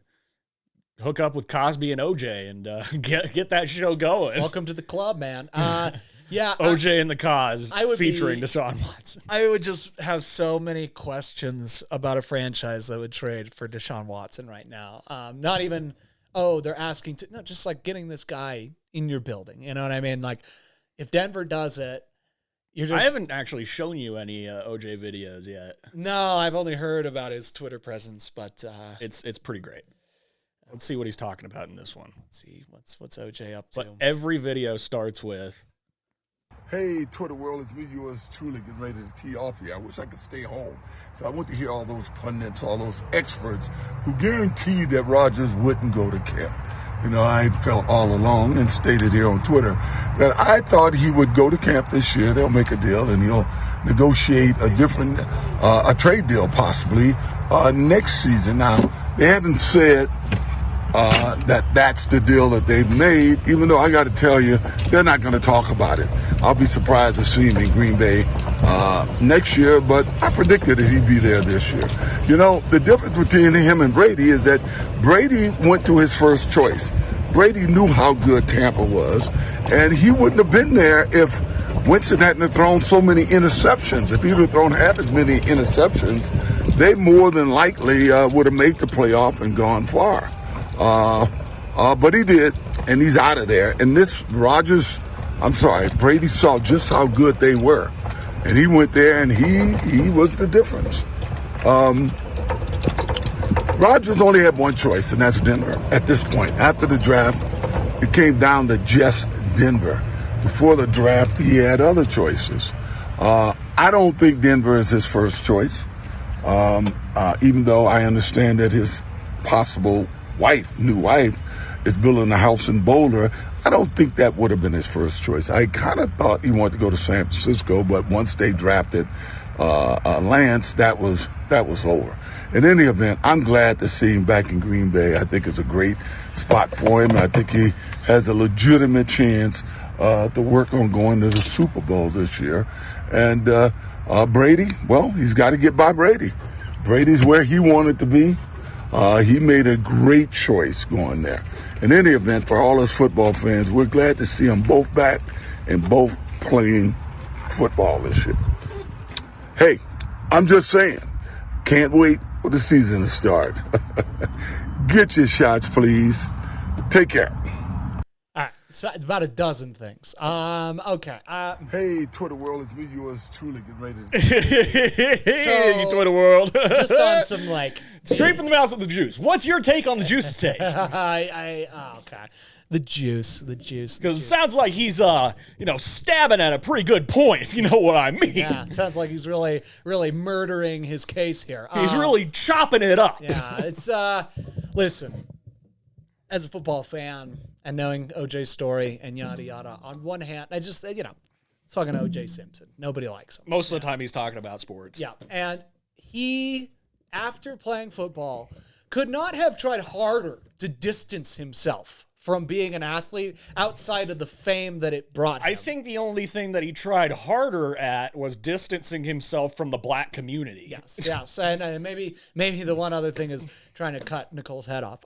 hook up with Cosby and OJ and get that show going. Welcome to the club, man. Yeah, OJ and the Cause featuring Deshaun Watson. I would just have so many questions about a franchise that would trade for Deshaun Watson right now. Not even, they're asking to, no, just like getting this guy in your building. You know what I mean? Like, if Denver does it, I haven't actually shown you any OJ videos yet. No, I've only heard about his Twitter presence, but it's pretty great. Let's see what he's talking about in this one. Let's see what's OJ up to. But every video starts with, hey, Twitter world, it's me, yours truly, getting ready to tee off here. I wish I could stay home. So I went to hear all those pundits, all those experts who guaranteed that Rodgers wouldn't go to camp. You know, I felt all along and stated here on Twitter that I thought he would go to camp this year. They'll make a deal and he'll negotiate a different, a trade deal possibly next season. Now, they haven't said that's the deal that they've made, even though I got to tell you, they're not going to talk about it. I'll be surprised to see him in Green Bay next year, but I predicted that he'd be there this year. You know, the difference between him and Brady is that Brady went to his first choice. Brady knew how good Tampa was, and he wouldn't have been there if Winston hadn't thrown so many interceptions. If he'd have thrown half as many interceptions, they more than likely would have made the playoff and gone far. But he did, and he's out of there. And this Brady saw just how good they were. And he went there, and he was the difference. Rodgers only had one choice, and that's Denver at this point. After the draft, it came down to just Denver. Before the draft, he had other choices. I don't think Denver is his first choice, even though I understand that his possible new wife, is building a house in Boulder. I don't think that would have been his first choice. I kind of thought he wanted to go to San Francisco, but once they drafted Lance, that was over. In any event, I'm glad to see him back in Green Bay. I think it's a great spot for him. I think he has a legitimate chance to work on going to the Super Bowl this year. And Brady, well, he's got to get by Brady. Brady's where he wanted to be. He made a great choice going there. In any event, for all us football fans, we're glad to see them both back and both playing football this year. Hey, I'm just saying, can't wait for the season to start. Get your shots, please. Take care. All right, so about a dozen things. Okay. Hey, Twitter world, it's me, yours truly, getting ready to... Hey, Twitter world. Just on some like straight from the mouth of the juice. What's your take on the juice's take? okay. The juice. Because it sounds like he's stabbing at a pretty good point, if you know what I mean. Yeah, it sounds like he's really, really murdering his case here. He's really chopping it up. Yeah, it's listen, as a football fan and knowing OJ's story and yada yada, on one hand, I just it's fucking OJ Simpson. Nobody likes him. Most of the time he's talking about sports. Yeah, and he, after playing football, could not have tried harder to distance himself from being an athlete outside of the fame that it brought him. I think the only thing that he tried harder at was distancing himself from the black community. Yes, and maybe the one other thing is trying to cut Nicole's head off.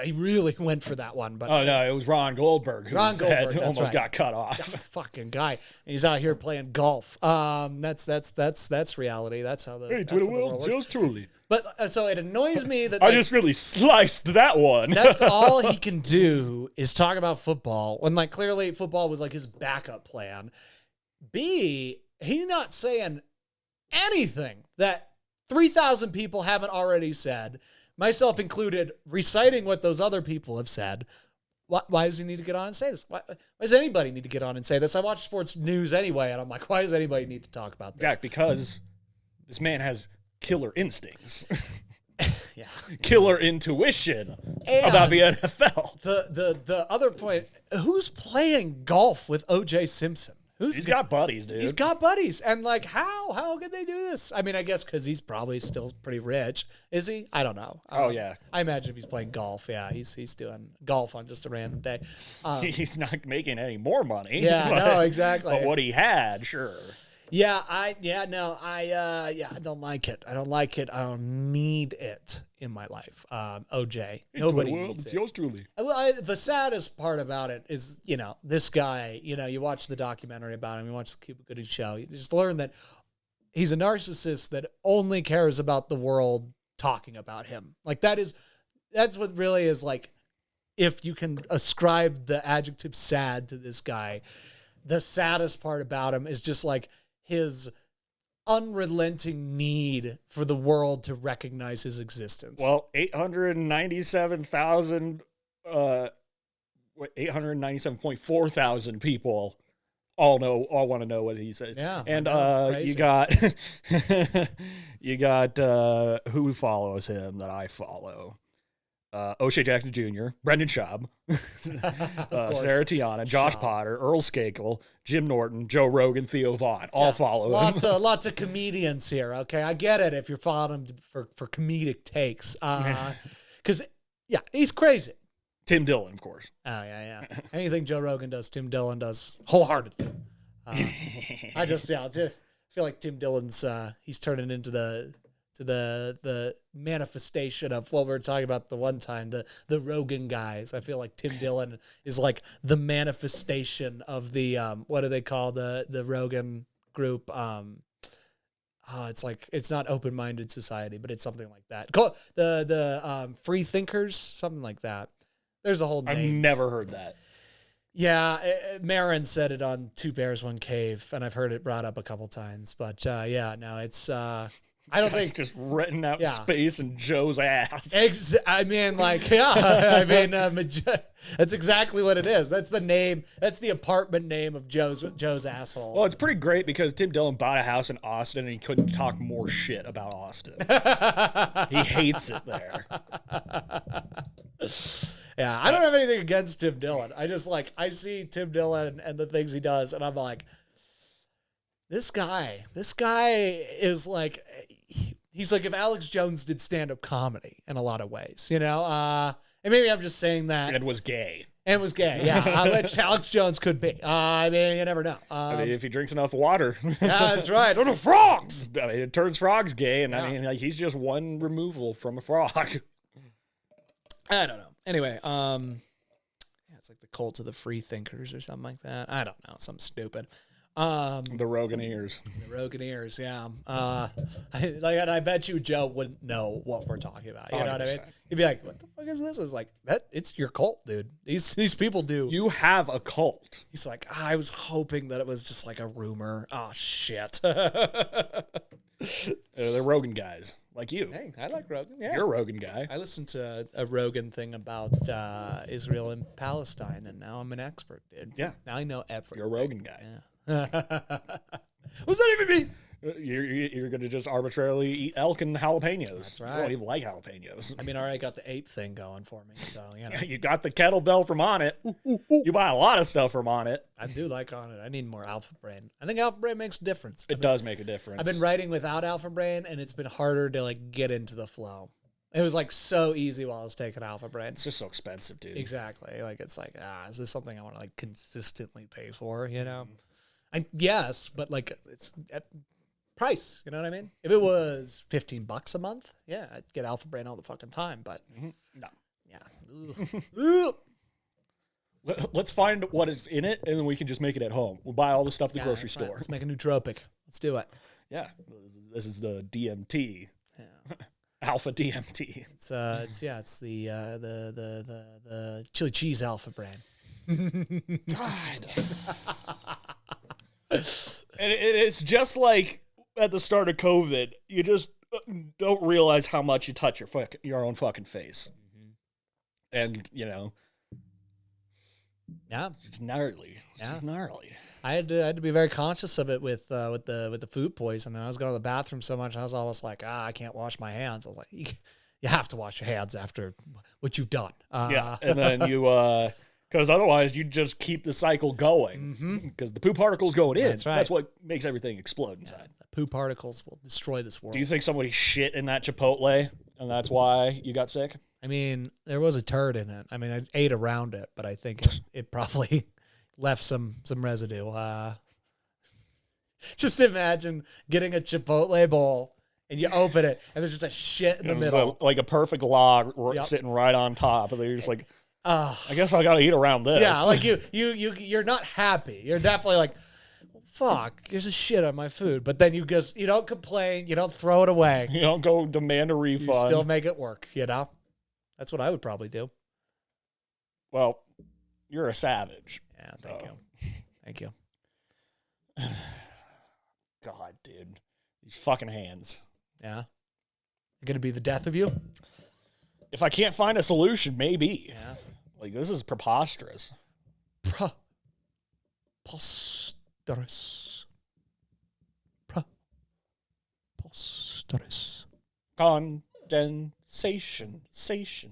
He really went for that one. But it was Ron Goldberg whose head almost got cut off. Fucking guy, and he's out here playing golf. That's reality. That's how the Twitter world, just truly. But so it annoys me that I just really sliced that one. That's all he can do is talk about football when clearly football was his backup plan. B, he's not saying anything that 3,000 people haven't already said, myself included, reciting what those other people have said. Why does he need to get on and say this? Why does anybody need to get on and say this? I watch sports news anyway, and I'm like, why does anybody need to talk about this? Jack, because this man has killer instincts. Yeah. Killer intuition about the NFL. The other point, who's playing golf with OJ Simpson? He's got buddies, dude. He's got buddies. And how could they do this? I mean, I guess because he's probably still pretty rich. Is he? I don't know. Yeah. I imagine if he's playing golf, he's doing golf on just a random day. He's not making any more money. Yeah, no, exactly. But what he had, sure. I don't like it. I don't need it in my life. OJ, nobody needs it. Yours truly. Well, the saddest part about it is, this guy, you watch the documentary about him, you watch the Cuba Gooding show, you just learn that he's a narcissist that only cares about the world talking about him. That's what really is if you can ascribe the adjective sad to this guy, the saddest part about him is just his unrelenting need for the world to recognize his existence. Well, 897.4 thousand people all want to know what he said. Yeah. And you got who follows him that I follow? O'Shea Jackson Jr., Brendan Schaub, Sarah Tiana, Josh Potter, Earl Skakel, Jim Norton, Joe Rogan, Theo Vaughn, all follow him. Lots of comedians here. Okay, I get it if you're following him for comedic takes, because he's crazy. Tim Dillon, of course. Oh yeah. Anything Joe Rogan does, Tim Dillon does wholeheartedly. I feel like Tim Dillon's he's turning into the manifestation of what we were talking about the one time, the Rogan guys. I feel like Tim Dillon is the manifestation of the what do they call the Rogan group? It's not Open-Minded Society, but it's something like that. The Free Thinkers, something like that. There's a whole name. I've never heard that. Yeah, Marin said it on Two Bears, One Cave, and I've heard it brought up a couple times. But it's I don't think just renting out space in Joe's ass. That's exactly what it is. That's the name. That's the apartment name of Joe's asshole. Well, it's pretty great because Tim Dillon bought a house in Austin and he couldn't talk more shit about Austin. He hates it there. Yeah, I don't have anything against Tim Dillon. I just I see Tim Dillon and the things he does, and I'm like, this guy is like, he's like if Alex Jones did stand-up comedy in a lot of ways, you know? And maybe I'm just saying that. And was gay. And was gay, yeah. Which Alex Jones could be. I mean, you never know. I mean, if he drinks enough water. Yeah, that's right. Oh, no, frogs! I mean, it turns frogs gay, and I mean, like, he's just one removal from a frog. I don't know. Anyway, yeah, it's like the cult of the free thinkers or something like that. I don't know, something stupid. The Roganeers. The Roganeers, yeah. And I bet you Joe wouldn't know what we're talking about. You know what I mean? 100%. He'd be like, "What the fuck is this?" It's like it's your cult, dude. These people do. You have a cult. He's like, I was hoping that it was just like a rumor. Oh shit. They're Rogan guys, like you. Hey, I like Rogan. Yeah, You're a Rogan guy. I listened to a Rogan thing about Israel and Palestine, and now I'm an expert, dude. Yeah. Now I know everything. You're a Rogan guy. Yeah. What's that even mean? You're going to just arbitrarily eat elk and jalapenos. That's You right. don't even like jalapenos. I mean, I already got the ape thing going for me, so you know. You got the kettlebell from On It. You buy a lot of stuff from On It. I do like on it. I need more Alpha Brain. I think Alpha Brain makes a difference. It does make a difference. I've been writing without Alpha Brain, and it's been harder to get into the flow. It was so easy while I was taking Alpha Brain. It's just so expensive, dude. Exactly. It's is this something I want to consistently pay for? You know, yes, but it's at price. You know what I mean? If it was $15 a month, yeah, I'd get Alpha Brain all the fucking time. But No. yeah. Let's find what is in it, and then we can just make it at home. We'll buy all the stuff at the grocery that's right. store. Let's make a nootropic. Let's do it. Yeah. This is the DMT. Yeah. Alpha DMT. It's the chili cheese Alpha Brain. God. And it's just like at the start of COVID, you just don't realize how much you touch your own fucking face. And, Yeah. it's gnarly. It's Yeah. just gnarly. I had to be very conscious of it with the food poisoning. I was going to the bathroom so much, I was almost like, I can't wash my hands. I was like, you have to wash your hands after what you've done. Yeah. And then you, because otherwise you just keep the cycle going. Because the poo particles going in. That's right. That's what makes everything explode inside. The poo particles will destroy this world. Do you think somebody shit in that Chipotle and that's why you got sick? I mean, there was a turd in it. I mean, I ate around it, but I think it probably left some residue. Just imagine getting a Chipotle bowl and you open it and there's just a shit in the middle. Like a perfect log Yep. sitting right on top. And then you're just like, I I guess I got to eat around this. Yeah, you're not happy. You're definitely like, fuck, there's a shit on my food. But then you don't complain. You don't throw it away. You don't go demand a You refund. still make it work, That's what I would probably do. Well, you're a savage. Yeah, thank you. Thank you. God, dude. These fucking hands. Yeah. Going to be the death of you? If I can't find a solution, maybe. Yeah. Like, this is preposterous. Preposterous. Preposterous. Condensation. Sation.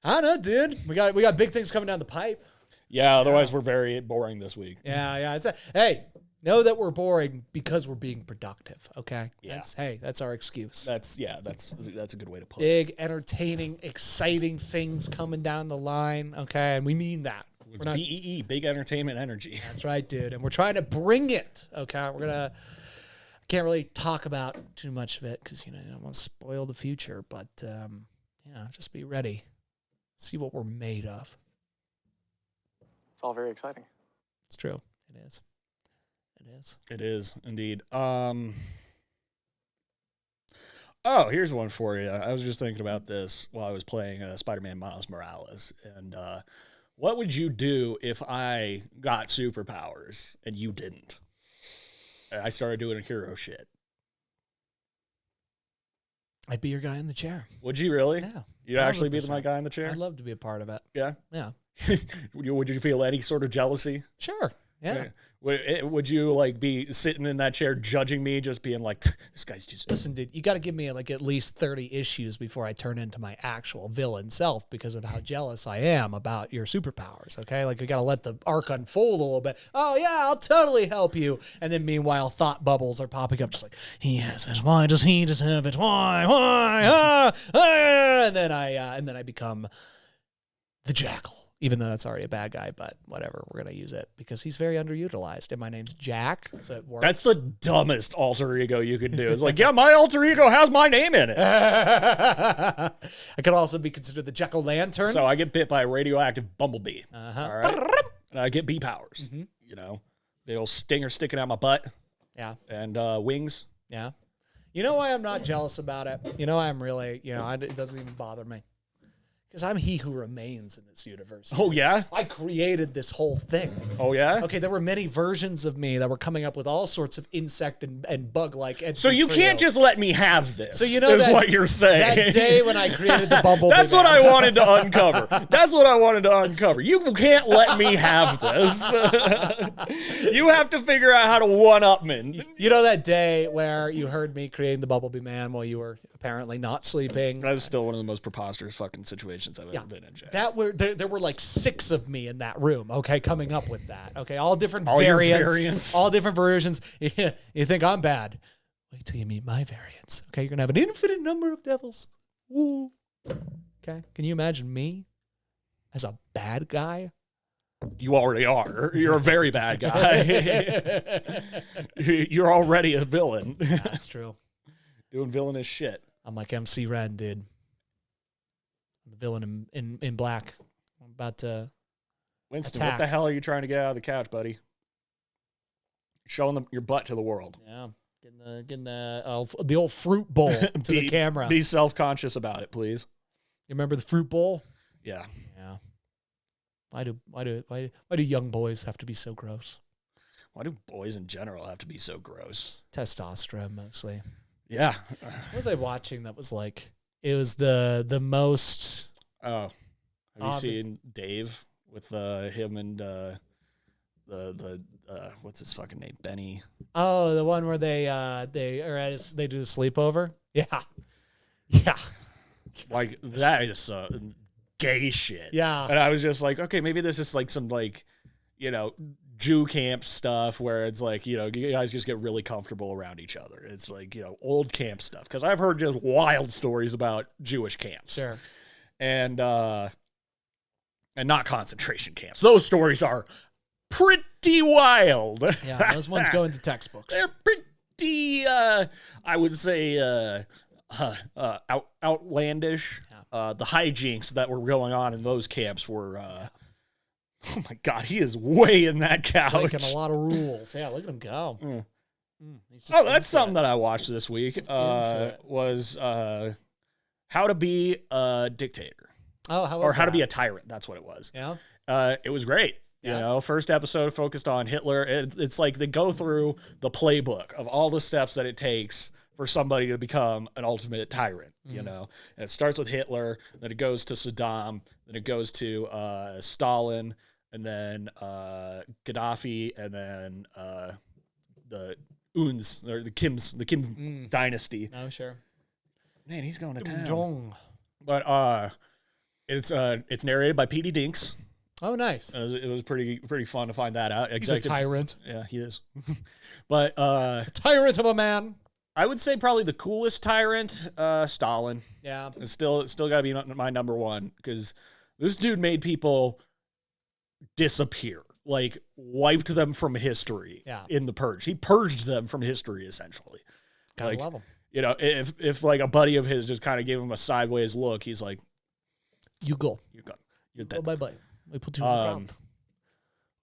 I don't know, dude. We got big things coming down the pipe. Yeah, otherwise we're very boring this week. Yeah. Hey, know that we're boring because we're being productive. Okay. Yeah. That's our excuse. That's a good way to put it. Big, entertaining, exciting things coming down the line. Okay, and we mean that. It's BEE, big entertainment energy. That's right, dude. And we're trying to bring it. Okay, can't really talk about too much of it because I don't want to spoil the future. But just be ready. See what we're made of. It's all very exciting. It's true. It is. It is. It is indeed. Oh, here's one for you. I was just thinking about this while I was playing Spider-Man Miles Morales. And what would you do if I got superpowers and you didn't? I started doing a hero shit. I'd be your guy in the chair. Would you really? Yeah. You'd actually be 100%. my guy in the chair? I'd love to be a part of it. Yeah? Yeah. Would you feel any sort of jealousy? Sure. Yeah. Would you like be sitting in that chair judging me, just being like, this guy's just Listen, dude, you got to give me like at least 30 issues before I turn into my actual villain self because of how jealous I am about your superpowers. Okay, like we got to let the arc unfold a little bit. Oh yeah, I'll totally help you. And then meanwhile, thought bubbles are popping up, just like he has it. Why does he just have it? Why? And then I become the Jackal. Even though that's already a bad guy, but whatever, we're going to use it because he's very underutilized. And my name's Jack, so it works. That's the dumbest alter ego you could do. It's like, yeah, my alter ego has my name in it. I could also be considered the Jack-o'-lantern. So I get bit by a radioactive bumblebee. Uh-huh. All right. And I get bee powers. You know, the old stinger sticking out my butt. Yeah. And wings. Yeah. You know why I'm not jealous about it? You know, I'm really, it doesn't even bother me. Because I'm he who remains in this universe. Oh, yeah? I created this whole thing. Oh, yeah? Okay, there were many versions of me that were coming up with all sorts of insect and bug-like entities. So you can't just let me have this, so you know is that, what you're saying. That day when I created the Bumblebee That's what I wanted to uncover. That's what I wanted to uncover. You can't let me have this. You have to figure out how to one-up me. You know that day where you heard me creating the Bumblebee Man while you were apparently not sleeping? That is still one of the most preposterous fucking situations I've ever been in, Jay. There were like 6 of me in that room, okay, coming up with that. Okay, all different All your variants. variants. All different versions. You think I'm bad. Wait till you meet my variants. Okay, you're going to have an infinite number of devils. Woo. Okay, can you imagine me as a bad guy? You already are. You're a very bad guy. You're already a villain. That's true. Doing villainous shit. I'm like MC Ren, dude. I'm the villain in black. I'm about to Winston, attack. what the hell are you trying to get out of the couch, buddy? Showing your butt to the world. Yeah, getting the old fruit bowl to the camera. Be self-conscious about it, please. You remember the fruit bowl? Yeah. Yeah. Why do young boys have to be so gross? Why do boys in general have to be so gross? Testosterone mostly. Yeah. What was I watching that was like, it was the most... Oh. Have you seen Dave with him and the what's his fucking name? Benny. Oh, the one where they do the sleepover? Yeah. Yeah. Like, that is gay shit. Yeah. And I was just like, okay, maybe this is like some like, Jew camp stuff where it's like, you guys just get really comfortable around each other. It's like, old camp stuff. Because I've heard just wild stories about Jewish camps. Sure. And not concentration camps. Those stories are pretty wild. Yeah, those ones go into textbooks. They're pretty, I would say, outlandish. Yeah. The hijinks that were going on in those camps were... Oh my God, he is way in that couch. Breaking a lot of rules. Yeah, look at him go. Oh, that's something that I watched this week. Was How to Be a Dictator. Oh, how was Or How to that? Be a Tyrant. That's what it was. Yeah. It was great. Yeah. First episode focused on Hitler. It's like they go through the playbook of all the steps that it takes for somebody to become an ultimate tyrant. And it starts with Hitler, then it goes to Saddam, then it goes to Stalin, and then Gaddafi, and then the Uns, or the Kim dynasty. Oh, sure. Man, he's going to town. Jong. But it's narrated by P.D. Dinks. Oh, nice. It was pretty fun to find that out. He's a tyrant. Yeah, he is. But A tyrant of a man. I would say probably the coolest tyrant, Stalin. Yeah. It's still got to be my number one, because this dude made people disappear, like wiped them from history. In the purge, he purged them from history essentially. Gotta love him. If like a buddy of his just kind of gave him a sideways look, he's like, "You go, you're gone, you're go, dead." bye bye. We put you on the ground.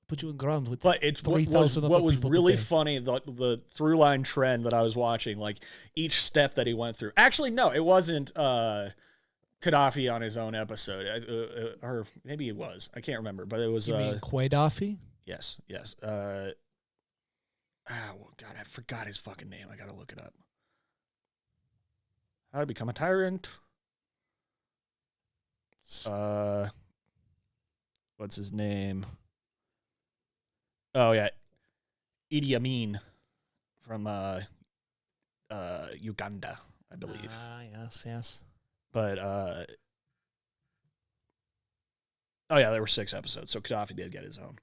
Put you in ground with. But it's what was really funny, the through line trend that I was watching, like each step that he went through. Actually, no, it wasn't Gaddafi on his own episode, or maybe it was. I can't remember, but it was. You mean Gaddafi? Yes. Well, God, I forgot his fucking name. I gotta look it up. How to Become a Tyrant. What's his name? Oh yeah, Idi Amin from Uganda, I believe. Yes. But oh yeah, there were 6 episodes, so Gaddafi did get his own.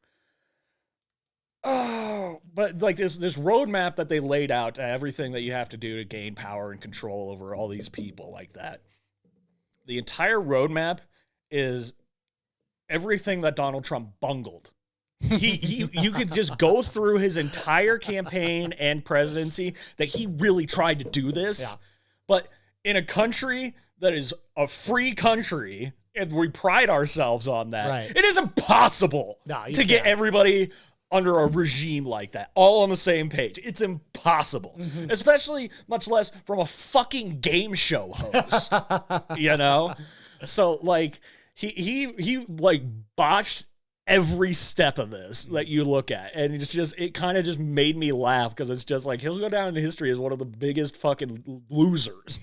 Oh, but like this roadmap that they laid out, everything that you have to do to gain power and control over all these people like that. The entire roadmap is everything that Donald Trump bungled. You could just go through his entire campaign and presidency that he really tried to do this. Yeah. But in a country that is a free country, and we pride ourselves on that, Right. it is impossible to get everybody under a regime like that, all on the same page. It's impossible, especially much less from a fucking game show host, you know? So like he like botched every step of this that you look at, and it kind of just made me laugh because it's just like he'll go down in history as one of the biggest fucking losers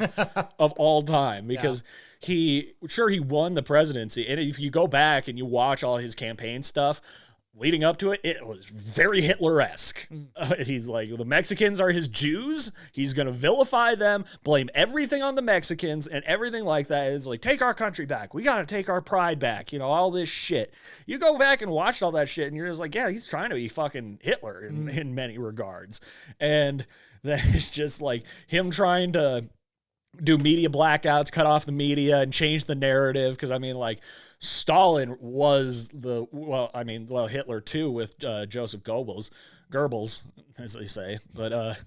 of all time because he won the presidency, and if you go back and you watch all his campaign stuff leading up to it, it was very Hitler-esque. He's like, the Mexicans are his Jews. He's going to vilify them, blame everything on the Mexicans and everything like that. It's like, take our country back. We got to take our pride back. You know, all this shit. You go back and watch all that shit and you're just like, yeah, he's trying to be fucking Hitler in many regards. And then it's just like him trying to do media blackouts, cut off the media and change the narrative. Cause I mean, like, Stalin was Hitler too with Joseph Goebbels, as they say. But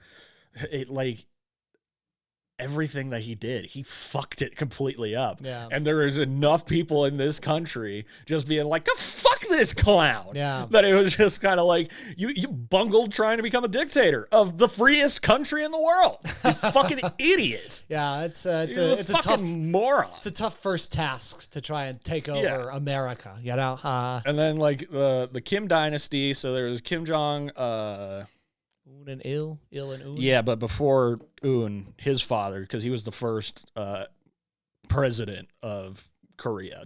everything that he did, he fucked it completely up. Yeah. And there is enough people in this country just being like, fuck this clown. Yeah. That it was just kind of like, you bungled trying to become a dictator of the freest country in the world. You fucking idiot. Yeah, it's a fucking tough moron. It's a tough first task to try and take over America, you know? And then like the Kim dynasty, so there was Kim Jong Un and Il and Un. Yeah, but before Un, his father, because he was the first president of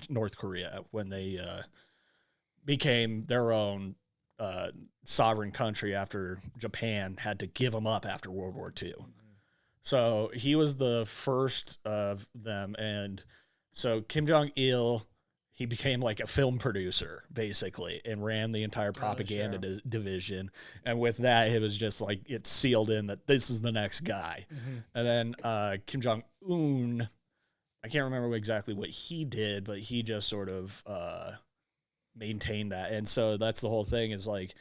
North Korea, when they became their own sovereign country after Japan had to give them up after World War II. So he was the first of them. And so Kim Jong-il, he became like a film producer, basically, and ran the entire propaganda division. And with that, it was just like, it's sealed in that this is the next guy. And then Kim Jong-un, I can't remember exactly what he did, but he just sort of maintained that. And so that's the whole thing, is like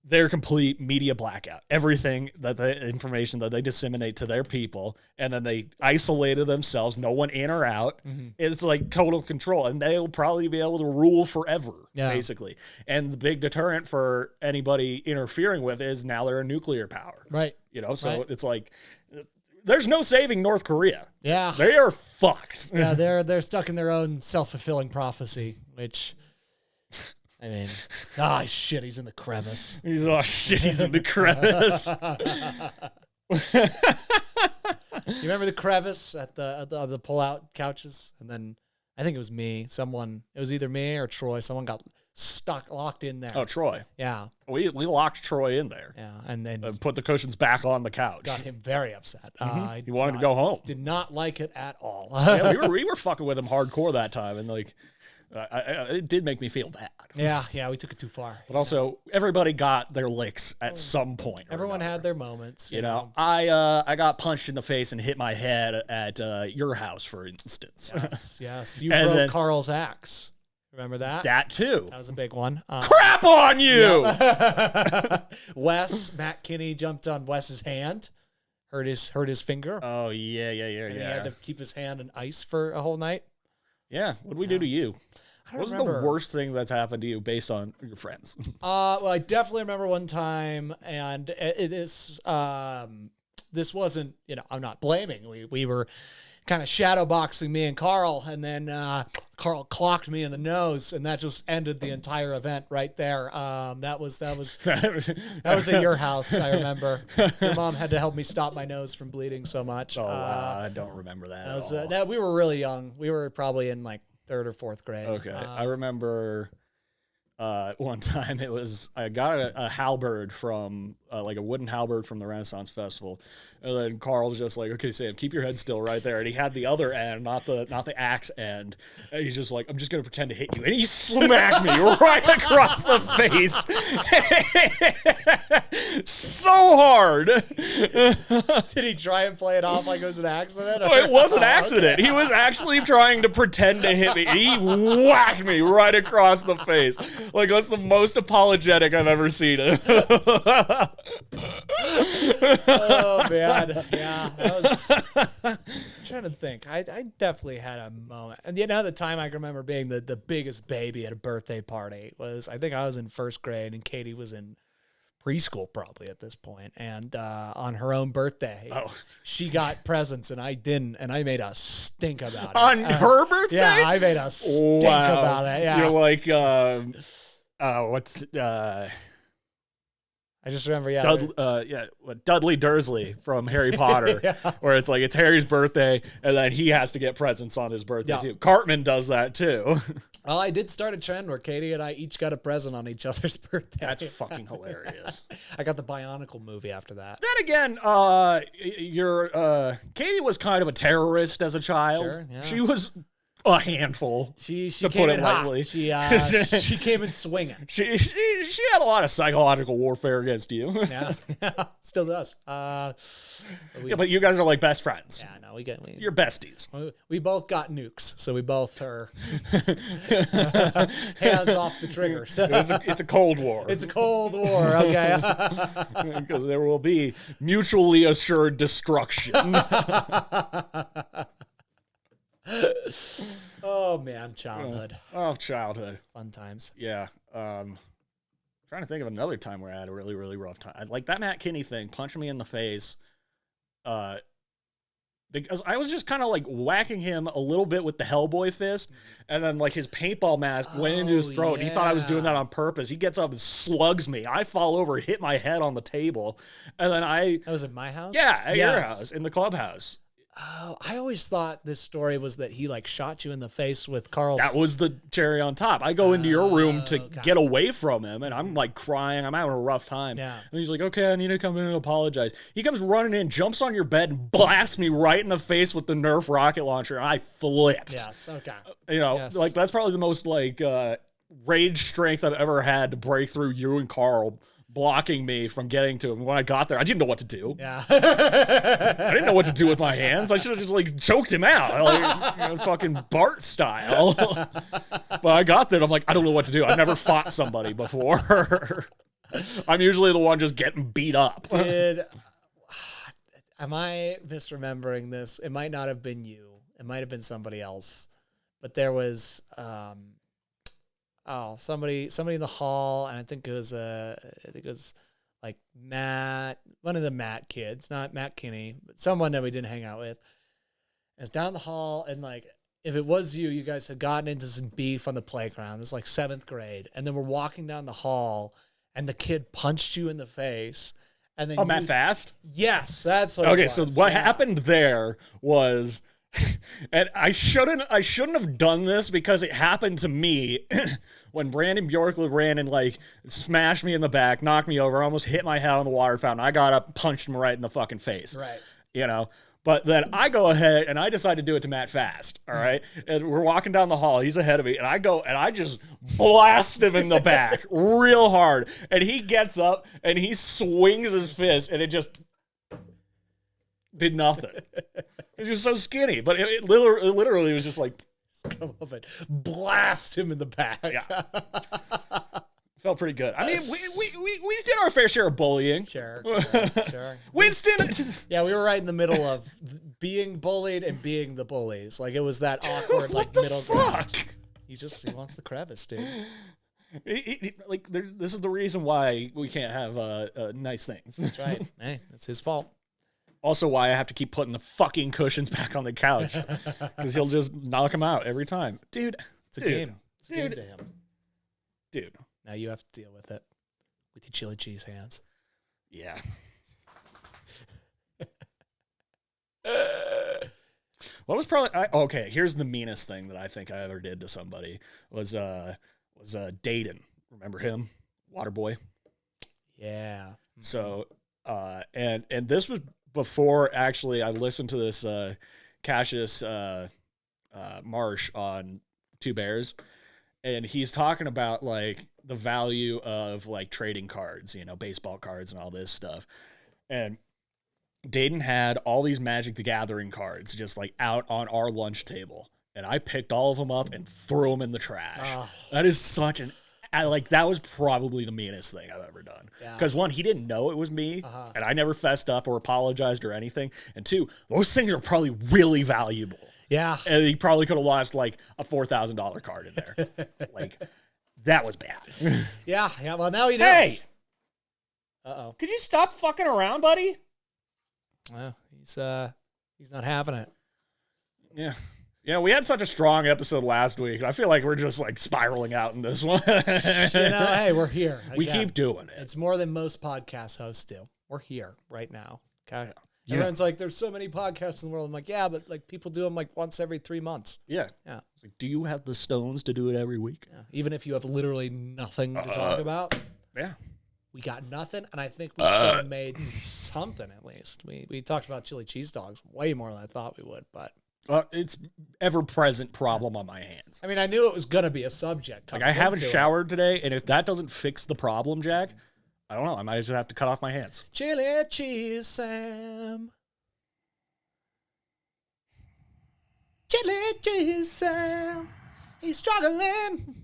their complete media blackout, everything that the information that they disseminate to their people, and then they isolated themselves, no one in or out. It's like total control, and they'll probably be able to rule forever, basically. And the big deterrent for anybody interfering with is now they're a nuclear power, right? You know, so it's like there's no saving North Korea. Yeah, they are fucked. Yeah, they're stuck in their own self-fulfilling prophecy, which. I mean, shit, he's in the crevice. He's in the crevice. You remember the crevice at the pull-out couches? And then I think it was me. It was either me or Troy. Someone got locked in there. Oh, Troy. Yeah. We locked Troy in there. Yeah, and then put the cushions back on the couch. Got him very upset. He wanted to go home. Did not like it at all. Yeah, we were fucking with him hardcore that time, and like. It did make me feel bad. Yeah, we took it too far. But also, everybody got their licks at some point. Everyone had their moments. You know, I got punched in the face and hit my head at your house, for instance. Yes. You broke Carl's axe. Remember that? That too. That was a big one. Crap on you! Matt Kinney jumped on Wes's hand, hurt his finger. Oh yeah. And he had to keep his hand in ice for a whole night. Yeah, what did we do to you? What was the worst thing that's happened to you based on your friends? Well, I definitely remember one time, and this wasn't, I'm not blaming. We were kind of shadow boxing me and Carl, and then Carl clocked me in the nose, and that just ended the entire event right there. That was at your house, I remember. Your mom had to help me stop my nose from bleeding so much. Oh, wow, I don't remember that at all. We were really young. We were probably in like 3rd or 4th grade. Okay, I remember one time. I got a halberd from like a wooden halberd from the Renaissance Festival, and then Carl was just like, "Okay, Sam, keep your head still right there." And he had the other end, not the axe end. And he's just like, "I'm just gonna pretend to hit you," and he smacked me right across the face, so hard. Did he try and play it off like it was an accident? Oh, it was an accident. He was actually trying to pretend to hit me. He whacked me right across the face. Like, that's the most apologetic I've ever seen it. Oh, man. Yeah. I'm trying to think. I definitely had a moment. And the time I can remember being the biggest baby at a birthday party was, I think I was in first grade and Katie was in preschool probably at this point. And on her own birthday, she got presents and I didn't. And I made a stink about it. On her birthday? Yeah, I made a stink about it. Yeah. You're like, I just remember, Dudley Dursley from Harry Potter, where it's like it's Harry's birthday, and then he has to get presents on his birthday too. Cartman does that too. Well, I did start a trend where Katie and I each got a present on each other's birthday. That's fucking hilarious. I got the Bionicle movie after that. Then again, Katie was kind of a terrorist as a child. Sure, yeah. She was a handful. She to came put in it hot. lightly. She came in swinging. She had a lot of psychological warfare against you. Yeah, still does. But you guys are like best friends. Yeah, no, You're besties. We both got nukes, so we both are hands off the trigger. So It's a Cold War. it's a Cold War, okay? Because there will be mutually assured destruction. Oh man, childhood. Childhood. Fun times. Yeah. Trying to think of another time where I had a really, really rough time. Like that Matt Kinney thing, punching me in the face. Because I was just kind of like whacking him a little bit with the Hellboy fist, and then like his paintball mask went into his throat. And he thought I was doing that on purpose. He gets up and slugs me. I fall over, hit my head on the table, and then That was at my house? Yeah, at your house, in the clubhouse. Oh, I always thought this story was that he like shot you in the face with Carl's. That was the cherry on top. I go into your room to get away from him, and I'm like crying. I'm having a rough time. Yeah. And he's like, "Okay, I need to come in and apologize." He comes running in, jumps on your bed, and blasts me right in the face with the Nerf rocket launcher. And I flipped. Yes. Okay. Like that's probably the most like rage strength I've ever had to break through you and Carl blocking me from getting to him. When I got there, I didn't know what to do. Yeah. I didn't know what to do with my hands. I should have just like choked him out, like fucking Bart style. But I got there and I'm like, I don't know what to do. I've never fought somebody before. I'm usually the one just getting beat up. Am I misremembering this? It might not have been you. It might have been somebody else. But there was somebody in the hall, and I think it was like Matt, one of the Matt kids, not Matt Kinney, but someone that we didn't hang out with. It's down the hall, and like if it was you, you guys had gotten into some beef on the playground. It was like 7th grade, and then we're walking down the hall, and the kid punched you in the face. And then Matt Fast? Yes, that's what. Okay, it was. so what happened there was, and I shouldn't have done this because it happened to me when Brandon Bjorklund ran and like smashed me in the back, knocked me over, almost hit my head on the water fountain. I got up, punched him right in the fucking face. Right. But then I go ahead and I decide to do it to Matt Fast. All right. And we're walking down the hall. He's ahead of me. And I go and I just blast him in the back real hard. And he gets up and he swings his fist and it just did nothing. He was so skinny. But it literally was just like, come up and blast him in the back. Yeah. Felt pretty good. I mean, we did our fair share of bullying. Sure. Winston. Yeah, we were right in the middle of being bullied and being the bullies. Like it was that awkward, like middle ground. He wants the crevice, dude. This is the reason why we can't have nice things. That's right. Hey, that's his fault. Also, why I have to keep putting the fucking cushions back on the couch because he'll just knock them out every time, dude. It's a game. It's a game to him, dude. Now you have to deal with it with your chili cheese hands. Yeah. What was probably okay? Here's the meanest thing that I think I ever did to somebody was Dayton Remember him? Waterboy. Yeah. So, and this was before actually I listened to this Cassius Marsh on Two Bears, and he's talking about like the value of like trading cards, you know, baseball cards and all this stuff. And Dayton had all these Magic the Gathering cards just like out on our lunch table, and I picked all of them up and threw them in the trash. Oh. That is such an that was probably the meanest thing I've ever done. Because one, he didn't know it was me, and I never fessed up or apologized or anything. And two, those things are probably really valuable. Yeah. And he probably could have lost like a $4,000 card in there. Like, that was bad. Yeah. Well, now he knows. Hey! Uh-oh. Could you stop fucking around, buddy? Well, he's not having it. Yeah. Yeah, we had such a strong episode last week. I feel like we're just like spiraling out in this one. Hey, we're here. We Again, keep doing it. It's more than most podcast hosts do. We're here right now. Okay. Yeah. Everyone's like, there's so many podcasts in the world. I'm like, yeah, but like people do them like once every 3 months. Yeah. Yeah. It's like, do you have the stones to do it every week? Yeah. Even if you have literally nothing to talk about. Yeah. We got nothing, and I think we still made something at least. We talked about chili cheese dogs way more than I thought we would, but It's ever-present problem on my hands. I mean, I knew it was going to be a subject. Like, I haven't showered today, and if that doesn't fix the problem, Jack, I don't know. I might just have to cut off my hands. Chili cheese Sam. Chili cheese Sam. He's struggling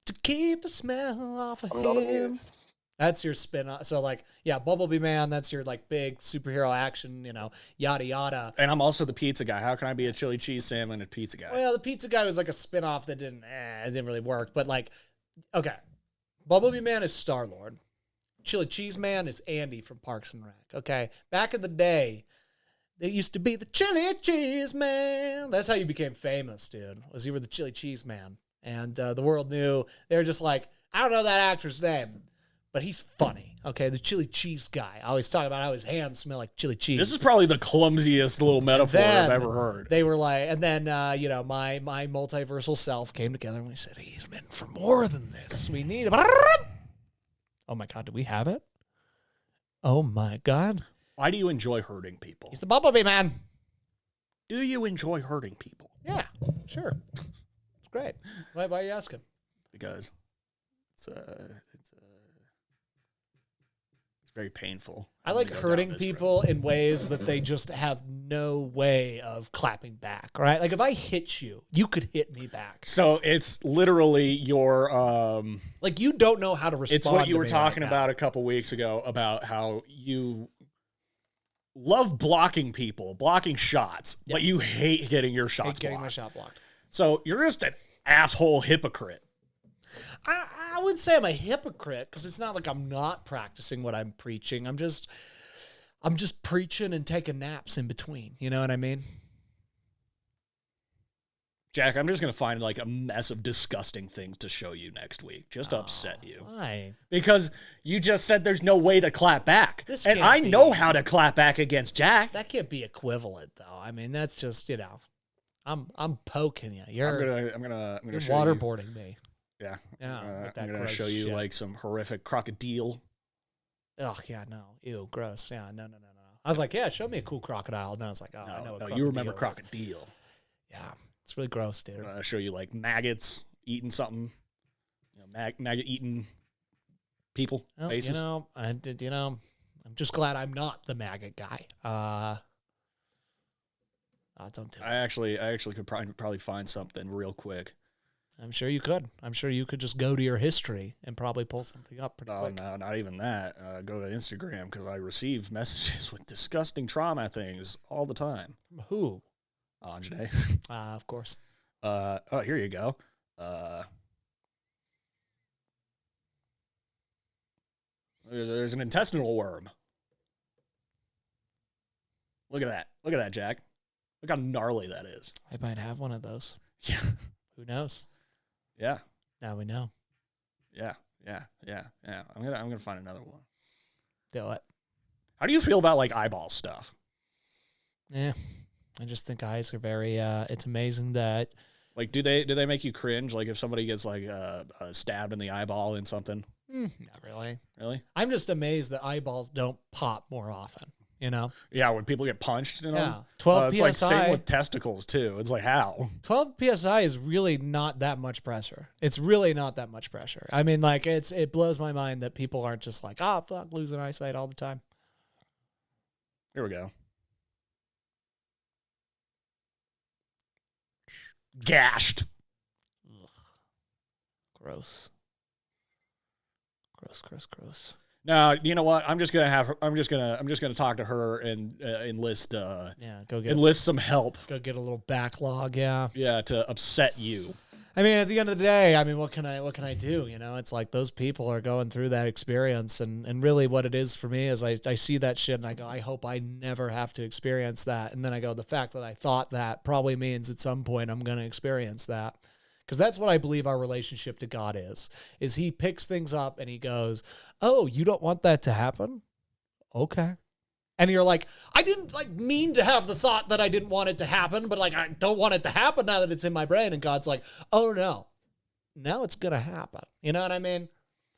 to keep the smell off of I'm not him. amused. That's your spin off. So like, yeah, Bumblebee Man, that's your like big superhero action, you know, yada yada. And I'm also the pizza guy. How can I be a chili cheese Sam and a pizza guy? Well, the pizza guy was like a spin off that it didn't really work. But like, okay. Bumblebee Man is Star-Lord. Chili Cheese Man is Andy from Parks and Rec. Okay. Back in the day, there used to be the Chili Cheese Man. That's how you became famous, dude. Was you were the Chili Cheese Man. And the world knew. They were just like, I don't know that actor's name, but he's funny. Okay, the chili cheese guy. I always talk about how his hands smell like chili cheese. This is probably the clumsiest little metaphor I've ever heard. They were like, and then you know, my multiversal self came together and we said, he's meant for more than this. We need him. Oh my God, do we have it? Oh my God. Why do you enjoy hurting people? He's the Bumblebee Man. Do you enjoy hurting people? Yeah, sure. It's great. Why are you asking? Because it's very painful. I like to go down hurting this people in ways that they just have no way of clapping back, right? Like if I hit you, you could hit me back. So it's literally your like you don't know how to respond. it's what you to were me talking right now. about a couple weeks ago about how you love blocking people, blocking shots, but Yes. you hate getting your Hate shots getting blocked. my shot blocked. So you're just an asshole hypocrite. I wouldn't say I'm a hypocrite because it's not like I'm not practicing what I'm preaching. I'm just preaching and taking naps in between. You know what I mean? Jack, I'm just going to find like a mess of disgusting things to show you next week, just to upset you. Why? Because you just said there's no way to clap back. This And can't I be. know how to clap back against Jack. That can't be equivalent though. I mean, that's just, you know, I'm poking you. You're I'm gonna you're show you. waterboarding me. Yeah. Yeah, with that I'm going to gross show you shit. like some horrific crocodile. Oh yeah, no, ew, gross. Yeah, no. I was like, yeah, show me a cool crocodile. And then I was like, oh, I know. What You remember crocodile is. crocodile. Yeah, it's really gross, dude. I'm going to show you like maggots eating something. You know, maggot eating people, Well, faces. you know, I'm just glad I'm not the maggot guy. Don't do it. I actually could probably find something real quick. I'm sure you could. I'm sure you could just go to your history and probably pull something up pretty Oh, quick. no, not even that. Go to Instagram because I receive messages with disgusting trauma things all the time. Who? Anjane. Of course. Oh, here you go. There's an intestinal worm. Look at that. Look at that, Jack. Look how gnarly that is. I might have one of those. Yeah. Who knows? Yeah. Now we know. Yeah. I'm gonna find another one. Do it. How do you feel about like eyeball stuff? Yeah. I just think eyes are very, it's amazing that Like, do they make you cringe? Like, if somebody gets like stabbed in the eyeball in something? Not really. Really? I'm just amazed that eyeballs don't pop more often. You know? Yeah, when people get punched, you know? Yeah. 12 It's like PSI. same with testicles too. It's like how? 12 psi is really not that much pressure. It's really not that much pressure. I mean, like it blows my mind that people aren't just like, fuck, losing eyesight all the time. Here we go. Gashed. Gross. Gross. No, you know what? I'm just gonna talk to her and enlist enlist some help. Go get a little backlog. Yeah. Yeah, to upset you. I mean, at the end of the day, I mean, what can I do? You know, it's like those people are going through that experience, and really what it is for me is I see that shit and I go, I hope I never have to experience that. And then I go, the fact that I thought that probably means at some point I'm going to experience that. Because that's what I believe our relationship to God is he picks things up and he goes, oh, you don't want that to happen? Okay. And you're like, I didn't like mean to have the thought that I didn't want it to happen, but like, I don't want it to happen now that it's in my brain. And God's like, oh no, now it's going to happen. You know what I mean?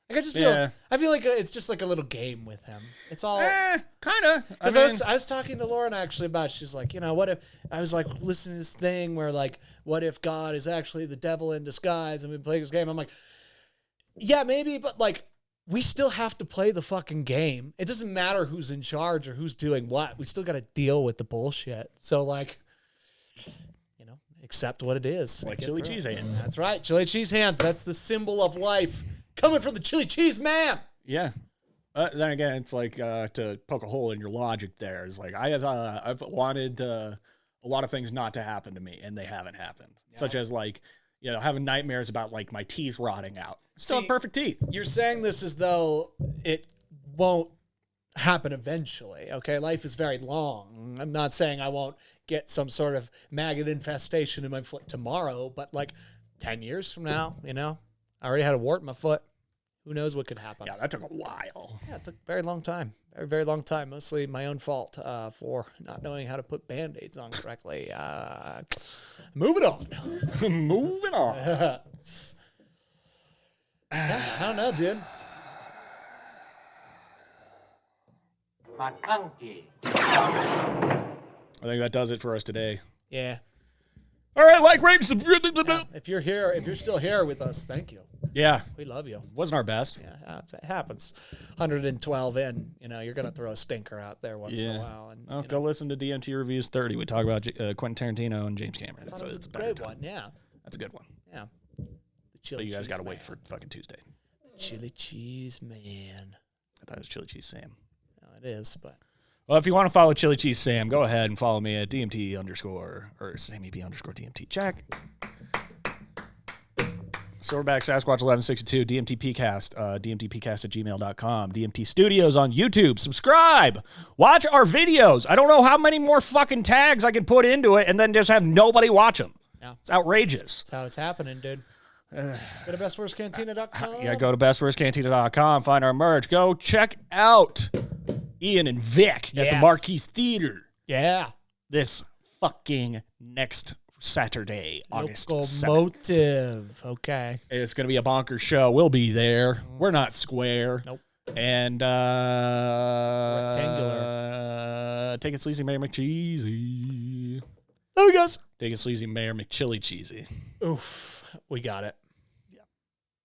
Like I just feel, I feel like it's just like a little game with him. It's all kind of. Because I was talking to Lauren actually about, she's like, you know, what if, I was like listening to this thing where like, what if God is actually the devil in disguise and we play this game? I'm like, yeah, maybe, but like, we still have to play the fucking game. It doesn't matter who's in charge or who's doing what. We still got to deal with the bullshit. So like, you know, accept what it is. Like chili cheese hands. That's right. Chili cheese hands. That's the symbol of life. Coming from the chili cheese man. Yeah. Then again, it's like to poke a hole in your logic there. It's like I've wanted a lot of things not to happen to me, and they haven't happened. Yeah. Such as like, you know, having nightmares about like my teeth rotting out. Still have perfect teeth. You're saying this as though it won't happen eventually. Okay, life is very long. I'm not saying I won't get some sort of maggot infestation in my foot tomorrow, but like 10 years from now, you know, I already had a wart in my foot. Who knows what could happen? Yeah, that took a while. Yeah, it took a very long time. Very, very long time. Mostly my own fault for not knowing how to put Band-Aids on correctly. Moving on. Moving on. Yeah, I don't know, dude. I think that does it for us today. Yeah. All right, like, rate, subscribe. Yeah, if you're here, if you're still here with us, thank you. Yeah. We love you. Wasn't our best. Yeah, it happens. 1112 in, you know, you're going to throw a stinker out there once in a while. And go listen to DMT Reviews 30. We talk about Quentin Tarantino and James Cameron. It's a great one, yeah. That's a good one. Yeah. But you guys got to wait for fucking Tuesday. Chili cheese man. I thought it was Chili Cheese Sam. No, it is, but. Well, if you want to follow Chili Cheese Sam, go ahead and follow me at DMT_ or Sammy B_ DMT. Check. Silverback Sasquatch 1162, DMT PCast, DMTPcast@gmail.com, DMT Studios on YouTube. Subscribe. Watch our videos. I don't know how many more fucking tags I can put into it and then just have nobody watch them. Yeah. It's outrageous. That's how it's happening, dude. Go to bestworstcantina.com. Yeah, go to bestworstcantina.com. Find our merch. Go check out Ian and Vic at the Marquis Theater. Yeah. This fucking next Saturday, August 7th. Locomotive. Okay. It's going to be a bonkers show. We'll be there. We're not square. Nope. And rectangular. Take it sleazy, Mayor McCheesy. There we go. Take it sleazy, Mayor McChili Cheesy. Oof. We got it.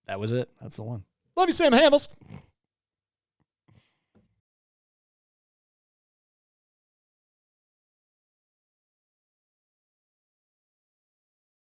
That was it. That's the one. Love you, Sam Hamels.